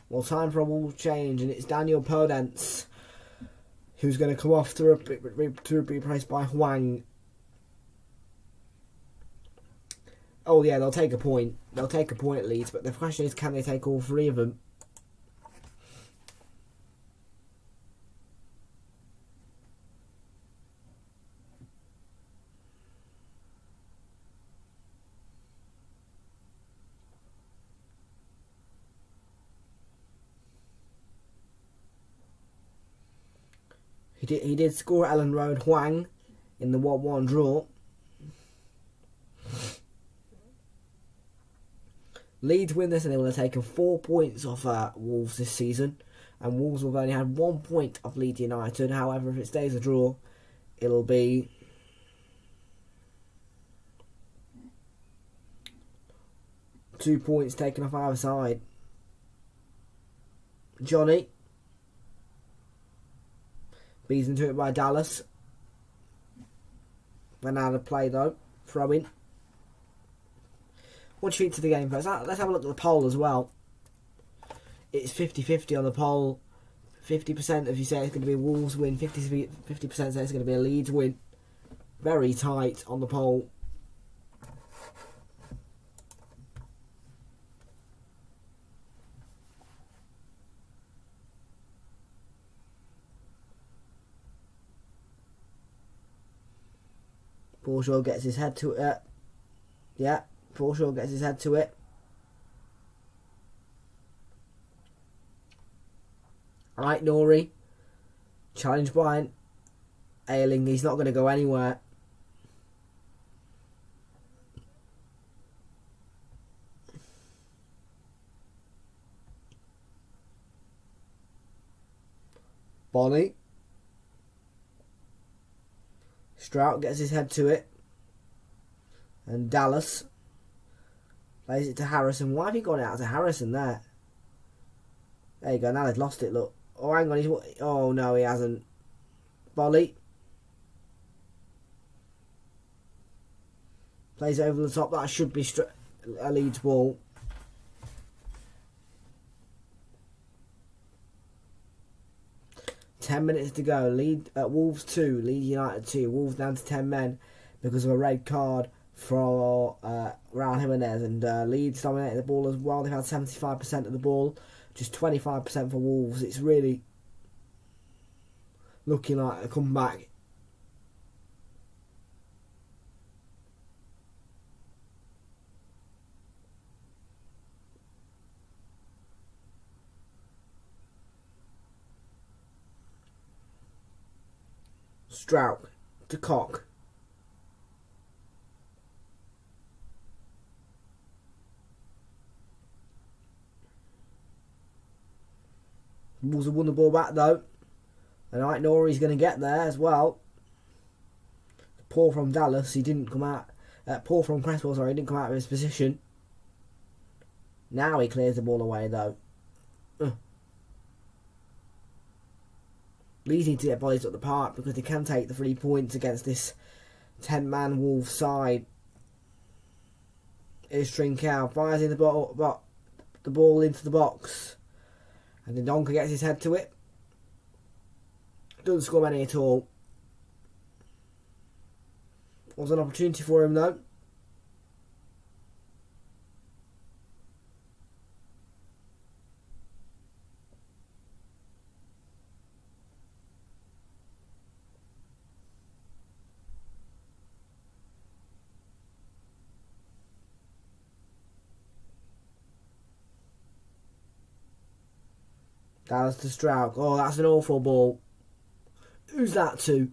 Well, time for a Wolves change, and it's Daniel Podence who's going to come off to be replaced by Hwang. Oh yeah, they'll take a point. They'll take a point at Leeds, but the question is, can they take all 3 of them? He did score Ellen Road Hwang in the 1-1 draw. Leeds win this and they will have taken 4 points off Wolves this season. And Wolves will have only had 1 point off Leeds United. However, if it stays a draw, it'll be... two points taken off either side. Johnny. Beats into it by Dallas. Went out of play though. Throw in. What do you think to the game first? Let's have a look at the poll as well. It's 50-50 on the poll. 50% of you say it's going to be a Wolves win. 50% say it's going to be a Leeds win. Very tight on the poll. Forshaw gets his head to it. Yeah, Forshaw gets his head to it. Right, Nori. Challenge by Ayling. He's not going to go anywhere. Bonnie. Strout gets his head to it. And Dallas plays it to Harrison. Why have you gone out to Harrison there? There you go. Now they've lost it, look. Oh, hang on. Oh, no, he hasn't. Bolly. Plays it over the top. That should be a Leeds ball. £10 to go. Wolves 2, Leeds United 2. Wolves down to 10 men because of a red card for Raul Jimenez. And Leeds dominated the ball as well. They've had 75% of the ball, just 25% for Wolves. It's really looking like a comeback. Strout to Cock. Wolves have won the ball back though. And I know he's going to get there as well. Poor from Dallas, he didn't come out. Poor from Cresswell, sorry, he didn't come out of his position. Now he clears the ball away though. Leeds need to get bodies up the park because they can take the 3 points against this 10-man Wolves side. Here's Trincao, fires in the ball into the box. And then Donker gets his head to it. Doesn't score many at all. Was an opportunity for him though. Dallas to Stroud. Oh, that's an awful ball. Who's that to?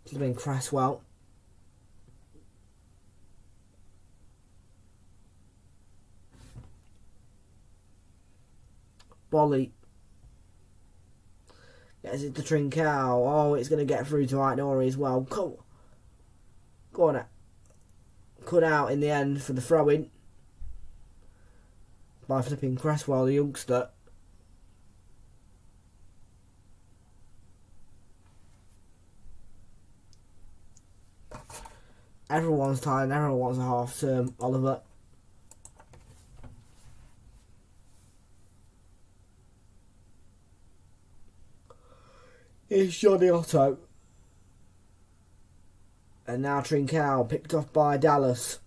Should have been Cresswell. Bolly. Gets it to Trincao. Oh, it's going to get through to Aitnori as well. Go on. Cut out in the end for the throw-in. By flipping Cresswell, the youngster. Everyone's tired and everyone wants a half term, Oliver. Here's Johnny Otto. And now Trincao, picked off by Dallas.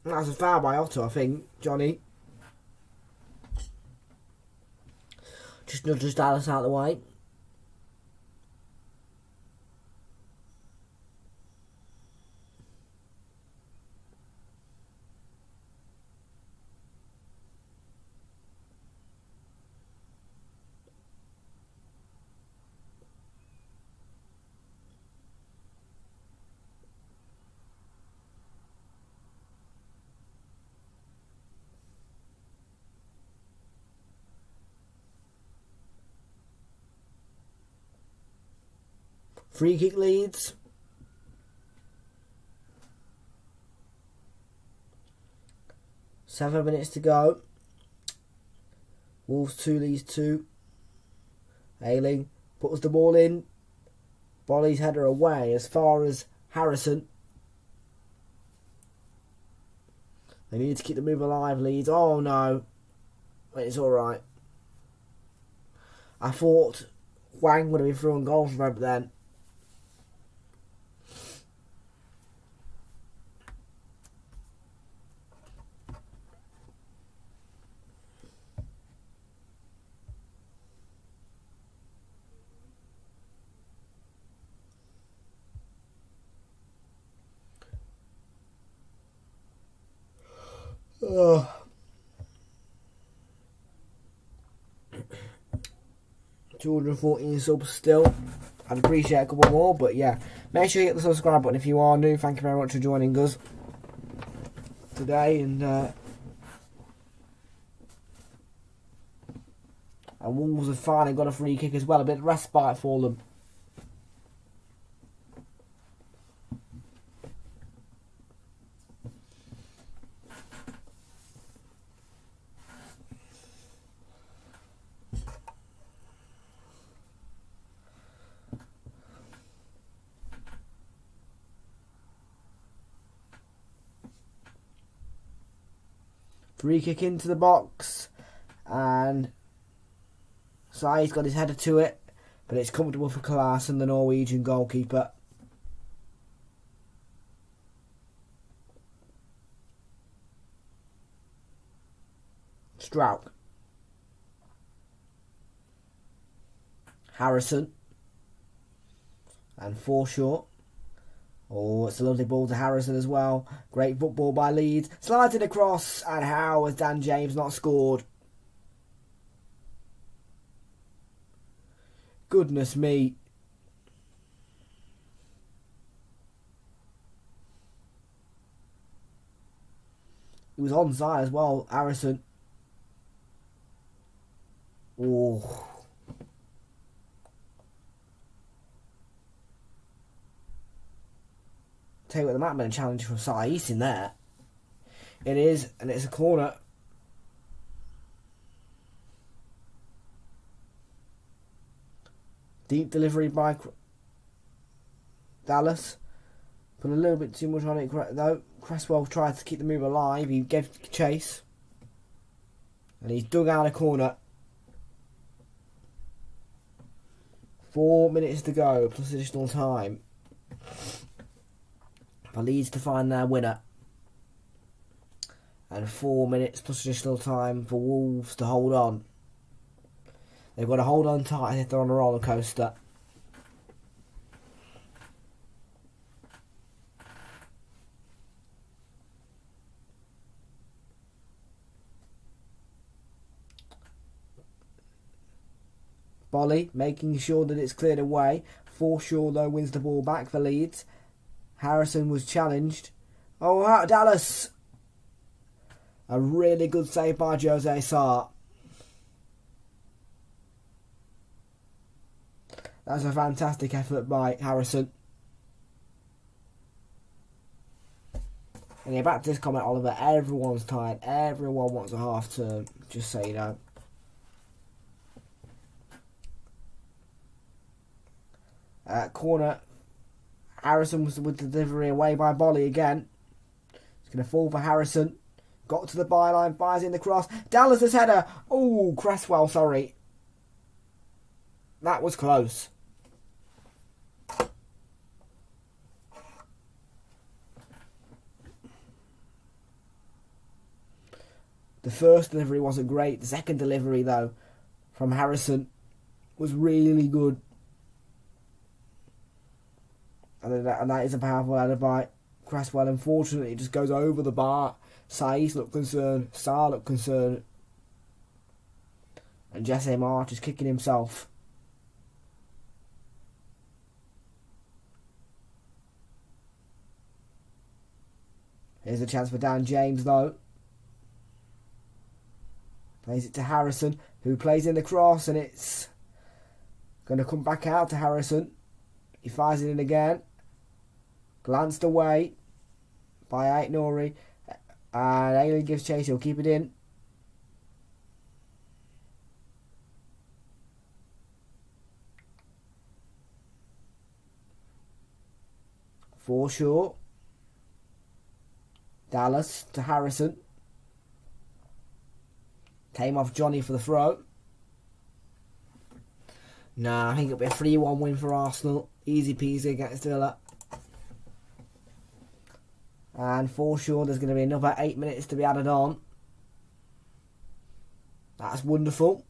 That's a foul by Otto, I think, Johnny. Just nudges Dallas out of the way. Free kick Leeds. £7 to go. Wolves 2, Leeds 2. Ayling puts the ball in. Bolly's header away as far as Harrison. They need to keep the move alive, Leeds. Oh no. It's alright. I thought Wang would have been through on goal from over then. Oh. 214 subs still. I'd appreciate a couple more, but yeah. Make sure you hit the subscribe button if you are new. Thank you very much for joining us today. And Wolves have finally got a free kick as well. A bit of respite for them. Free kick into the box, and Sai's got his header to it, but it's comfortable for Klassen, the Norwegian goalkeeper. Strouk. Harrison. And Forshaw. Oh, it's a lovely ball to Harrison as well. Great football by Leeds. Slides it across, and how has Dan James not scored? Goodness me. He was onside as well, Harrison. Oh. Tell you what, there might have been a challenge from Sai's in there. It is, and it's a corner. Deep delivery by Dallas. Put a little bit too much on it though. Cresswell tried to keep the move alive. He gave chase. And he's dug out a corner. 4 minutes to go, plus additional time. For Leeds to find their winner. And 4 minutes plus additional time for Wolves to hold on. They've got to hold on tight if they're on a roller coaster. Bolly making sure that it's cleared away. Forshaw though wins the ball back for Leeds. Harrison was challenged. Oh, Dallas! A really good save by Jose Sarr. That's a fantastic effort by Harrison. And yeah, back to this comment, Oliver. Everyone's tired. Everyone wants a half term. Just so you know. Corner. Harrison was with the delivery away by Bolly again. It's going to fall for Harrison. Got to the byline, fires in the cross. Dallas' header. Oh, Cresswell, sorry. That was close. The first delivery wasn't great. The second delivery, though, from Harrison was really good. And that is a powerful header by Cresswell. Unfortunately, it just goes over the bar. Sai's looked concerned. Sarr looked concerned. And Jesse March is kicking himself. Here's a chance for Dan James, though. Plays it to Harrison, who plays in the cross, and it's going to come back out to Harrison. He fires it in again. Glanced away by Aitnori. And Ailey gives chase. He'll keep it in. Forshaw. Dallas to Harrison. Came off Johnny for the throw. Nah, I think it'll be a 3-1 win for Arsenal. Easy peasy against Villa. And Forshaw, there's going to be another 8 minutes to be added on. That's wonderful.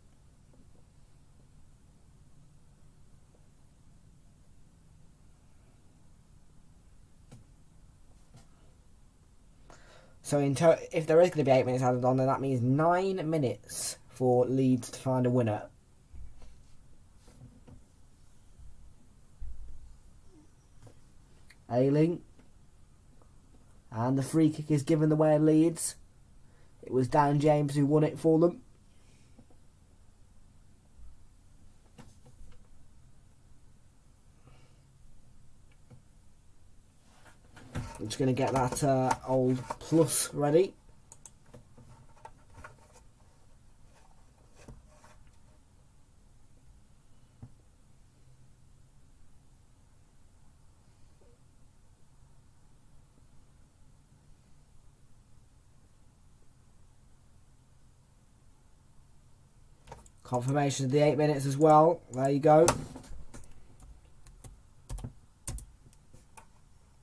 So if there is going to be 8 minutes added on, then that means 9 minutes for Leeds to find a winner. Ayling. And the free kick is given the way of Leeds. It was Dan James who won it for them. I'm just going to get that old plus ready. Confirmation of the 8 minutes as well. There you go.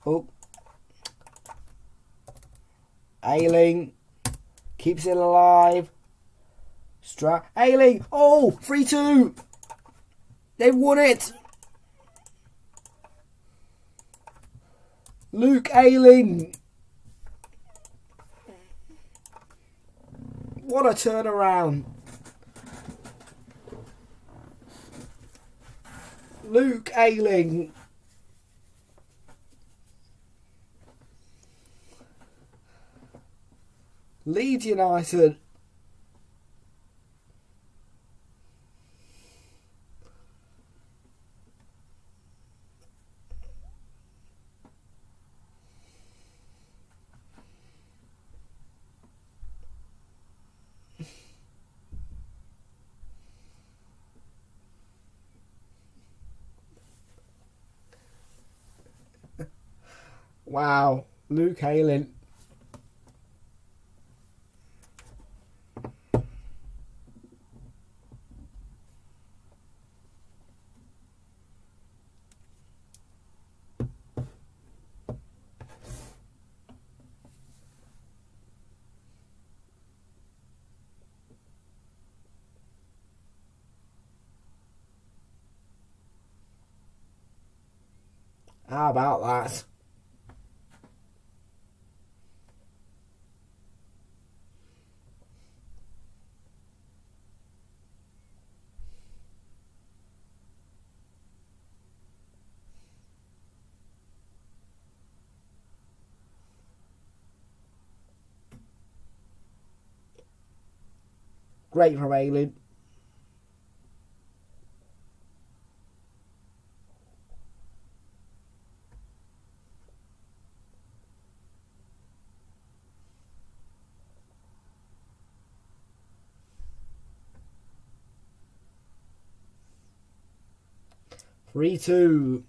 Oh. Ayling keeps it alive. Ayling. Oh, 3-2. They've won it. Luke Ayling. What a turnaround. Luke Ayling. Leeds United. Wow, Luke Ayling. How about that? Great from Ayling. Three 2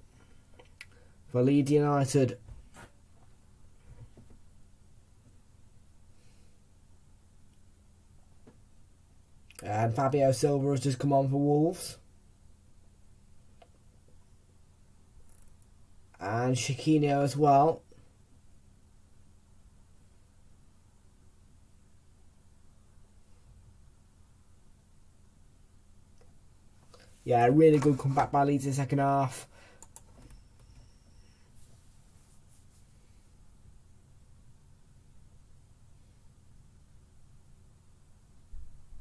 for Leeds United. And Fabio Silva has just come on for Wolves. And Chiquinho as well. Yeah, really good comeback by Leeds in the second half.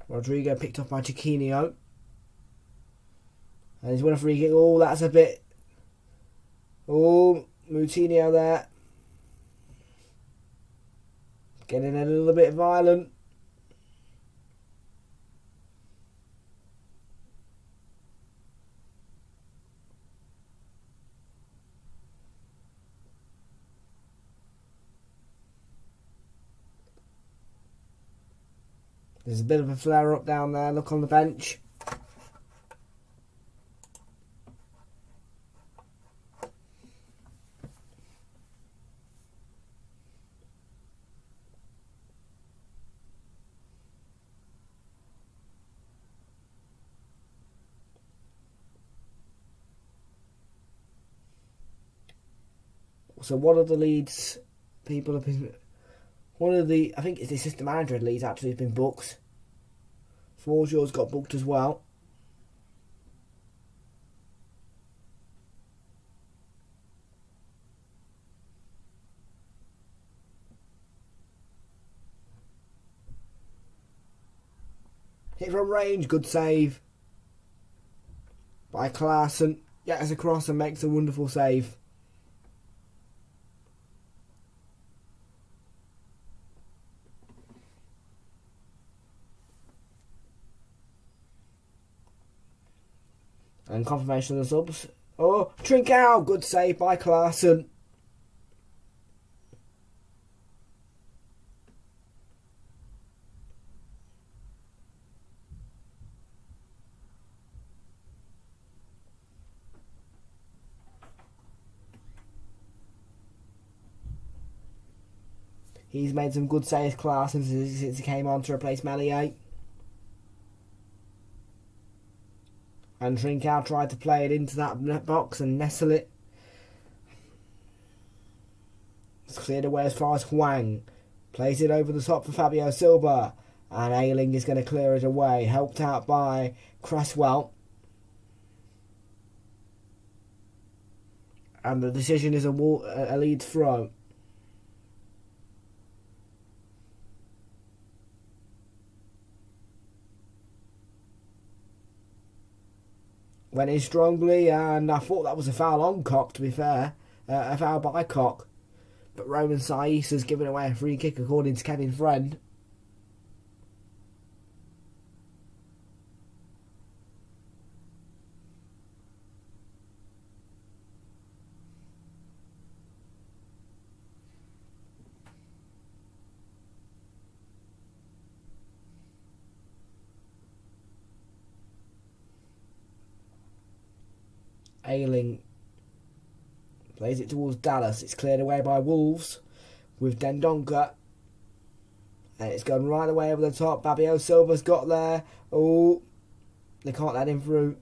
Rodrigo picked up by Chiquinho. And he's won a free kick. Oh, that's a bit... Oh, Moutinho there. Getting a little bit violent. There's a bit of a flare up down there. Look on the bench. So one of the Leeds people have been... I think it's the assistant manager at Leeds actually has been booked. Forsjaw's got booked as well. Hit from range, good save by Klaassen. Gets across and makes a wonderful save. And confirmation of the subs. Oh, Trincao, good save by Klaassen. He's made some good saves, Klaassen, since he came on to replace Melier. And Trincao tried to play it into that box and nestle it. It's cleared away as far as Huang. Plays it over the top for Fabio Silva. And Ayling is going to clear it away. Helped out by Cresswell. And the decision is a Leeds throw. Went in strongly, and I thought that was a foul on Cock, to be fair. A foul by Cock. But Roman Saiz has given away a free kick according to Kevin Friend. Ayling plays it towards Dallas. It's cleared away by Wolves with Dendonka. And it's gone right away over the top. Fabio Silva's got there. Oh, they can't let him through.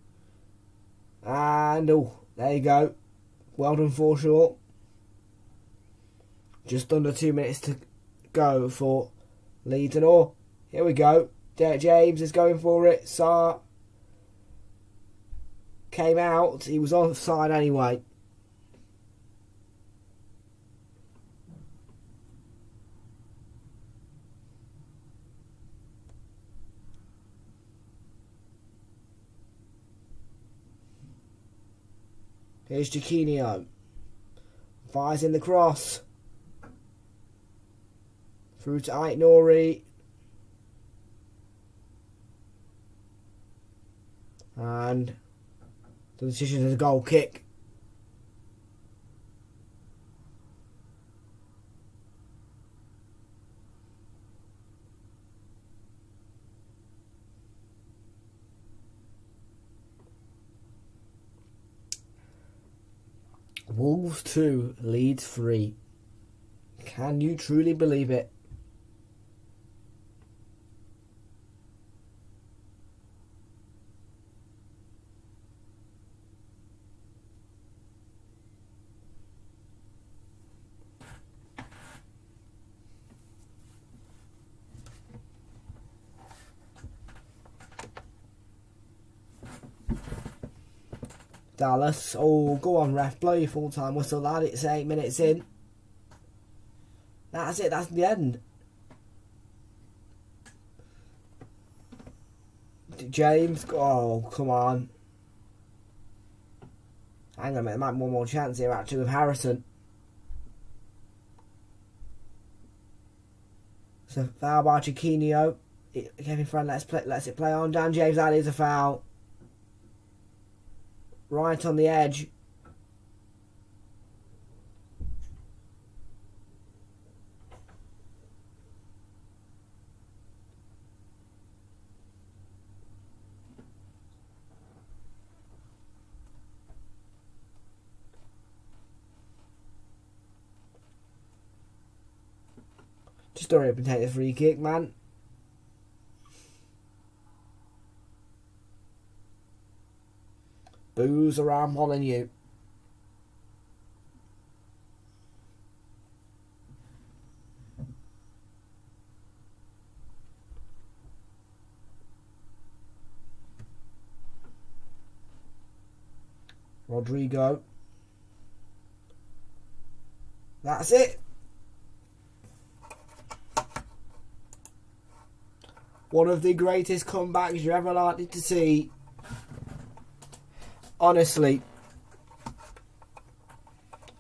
And, oh, there you go. Well done, Forshaw. Just under 2 minutes to go for Leeds. And, oh, here we go. Derek James is going for it. Sarr came out. He was offside anyway. Here's Chiquinho. Fires in the cross. Through to Ait Nouri. And the decision is a goal kick. Wolves 2, Leeds 3. Can you truly believe it? Dallas. Oh, go on, ref. Blow your full-time whistle, lad. It's 8 minutes in. That's it. That's the end. James. Oh, come on. Hang on a minute. There might be one more chance here, actually, with Harrison. So, foul by Chiquinho. Kevin Friend lets it play on. Dan James, that is a foul. Right on the edge. Just hurry up and take the free kick, man. Boos around Molyneux. Rodrigo. That's it. One of the greatest comebacks you're ever likely to see. Honestly,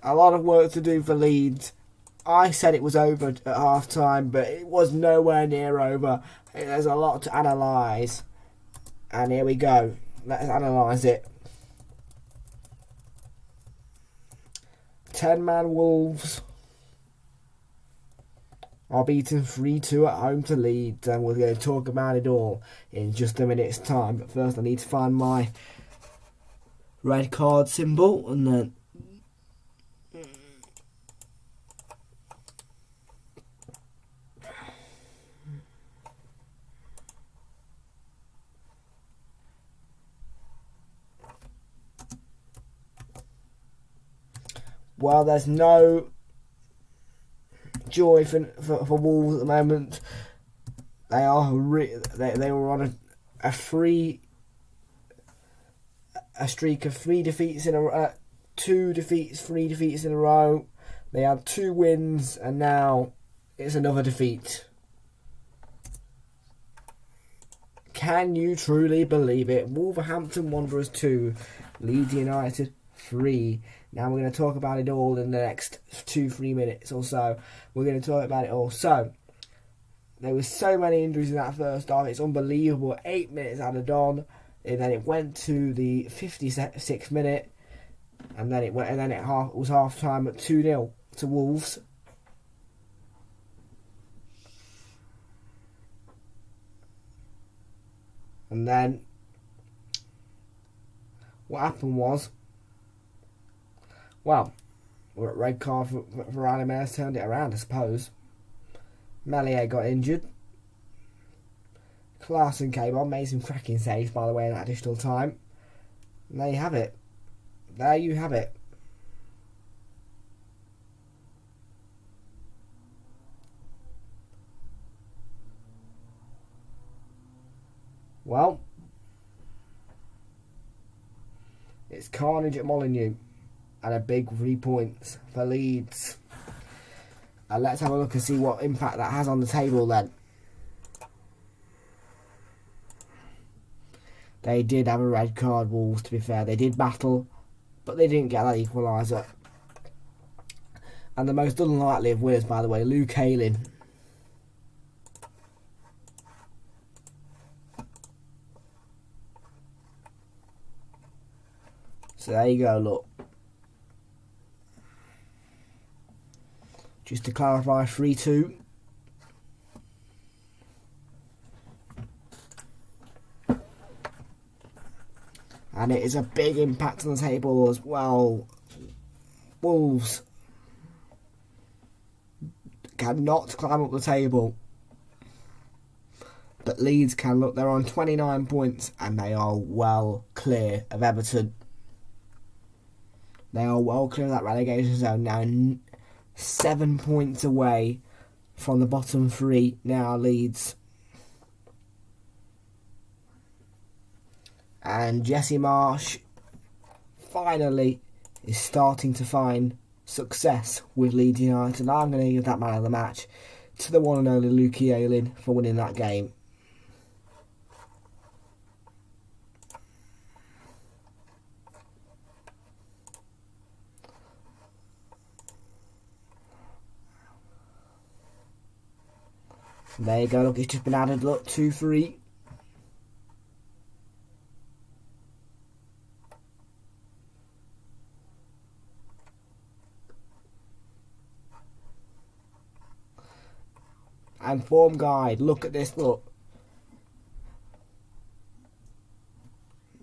a lot of work to do for Leeds. I said it was over at half time, but it was nowhere near over. There's a lot to analyse. And here we go. Let's analyse it. 10-man Wolves are beaten 3-2 at home to Leeds, and we're going to talk about it all in just a minute's time. But first I need to find my red card symbol, and then well, there's no joy for Wolves at the moment. They are they were on a streak of 3 defeats in a 3 defeats in a row. They had 2 wins, and now it's another defeat. Can you truly believe it? Wolverhampton Wanderers 2, Leeds United 3. Now we're going to talk about it all in the next 2-3 minutes or so. We're going to talk about it all. So, there was so many injuries in that first half. It's unbelievable. 8 minutes added on, and then it went to the 56th minute, and then it was half time at 2-0 to Wolves. And then what happened was, well, red card for Ali Mares turned it around, I suppose. Melier got injured. Klaassen came on, made some cracking saves, by the way, in that additional time. And there you have it. There you have it. Well, it's carnage at Molineux. And a big 3 points for Leeds. And let's have a look and see what impact that has on the table then. They did have a red card, Wolves, to be fair. They did battle, but they didn't get that equaliser. And the most unlikely of winners, by the way, Luke Ayling. So there you go, look. Just to clarify, 3-2. And it is a big impact on the table as well. Wolves cannot climb up the table. But Leeds can. Look, they're on 29 points and they are well clear of Everton. They are well clear of that relegation zone now. 7 points away from the bottom 3 now, Leeds. And Jesse Marsch finally is starting to find success with Leeds United. And I'm going to give that man of the match to the one and only Luke Ayling for winning that game. There you go, look, it's just been added, look, 2-3. And form guide, look at this, look.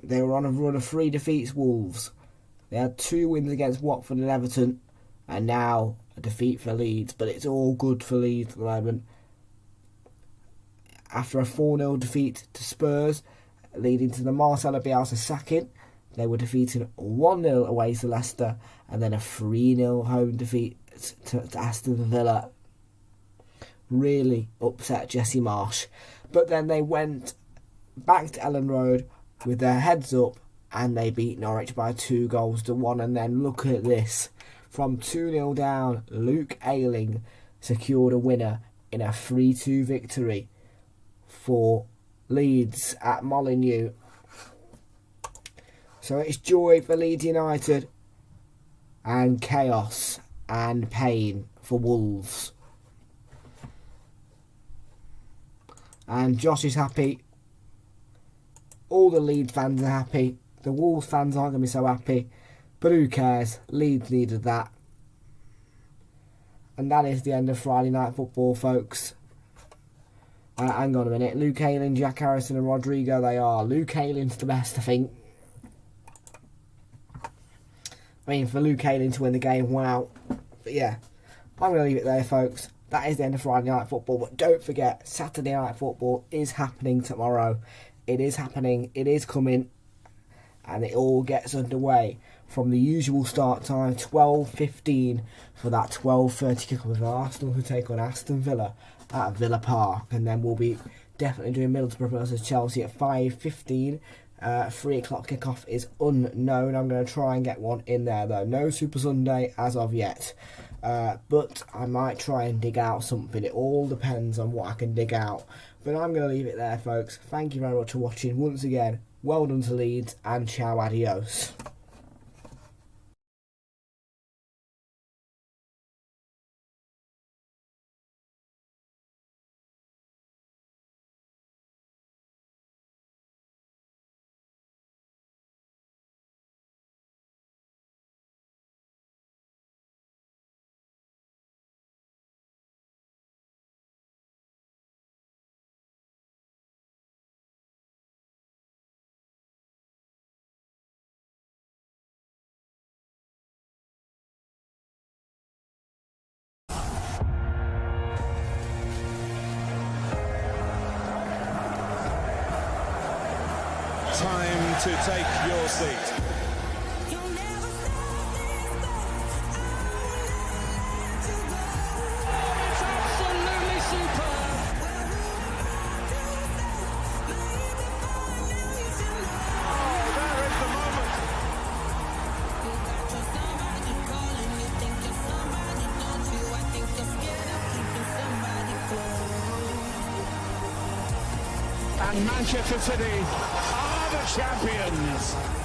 They were on a run of 3 defeats, Wolves. They had 2 wins against Watford and Everton, and now a defeat for Leeds, but it's all good for Leeds at the moment. After a 4-0 defeat to Spurs, leading to the Marcelo Bielsa sacking, they were defeated 1-0 away to Leicester, and then a 3-0 home defeat to Aston Villa. Really upset Jesse Marsch. But then they went back to Ellen Road with their heads up, and they beat Norwich by 2-1. And then look at this. From 2-0 down, Luke Ayling secured a winner in a 3-2 victory for Leeds at Molineux. So it's joy for Leeds United and chaos and pain for Wolves. And Josh is happy. All the Leeds fans are happy. The Wolves fans aren't going to be so happy. But who cares? Leeds needed that. And that is the end of Friday Night Football, folks. Hang on a minute. Luke Ayling, Jack Harrison and Rodrigo, they are. Luke Ayling's the best, I think. I mean, for Luke Ayling to win the game, wow. But yeah, I'm going to leave it there, folks. That is the end of Friday Night Football. But don't forget, Saturday Night Football is happening tomorrow. It is happening. It is coming. And it all gets underway from the usual start time, 12:15, for that 12:30 kickoff with Arsenal, who take on Aston Villa at Villa Park. And then we'll be definitely doing Middlesbrough versus Chelsea at 5:15. 3 o'clock kickoff is unknown. I'm going to try and get one in there though. No Super Sunday as of yet. But I might try and dig out something. It all depends on what I can dig out. But I'm going to leave it there, folks. Thank you very much for watching. Once again, well done to Leeds, and ciao, adios. Time to take your seat. It's absolutely superb. Oh, there is the moment. And Manchester City are the champions.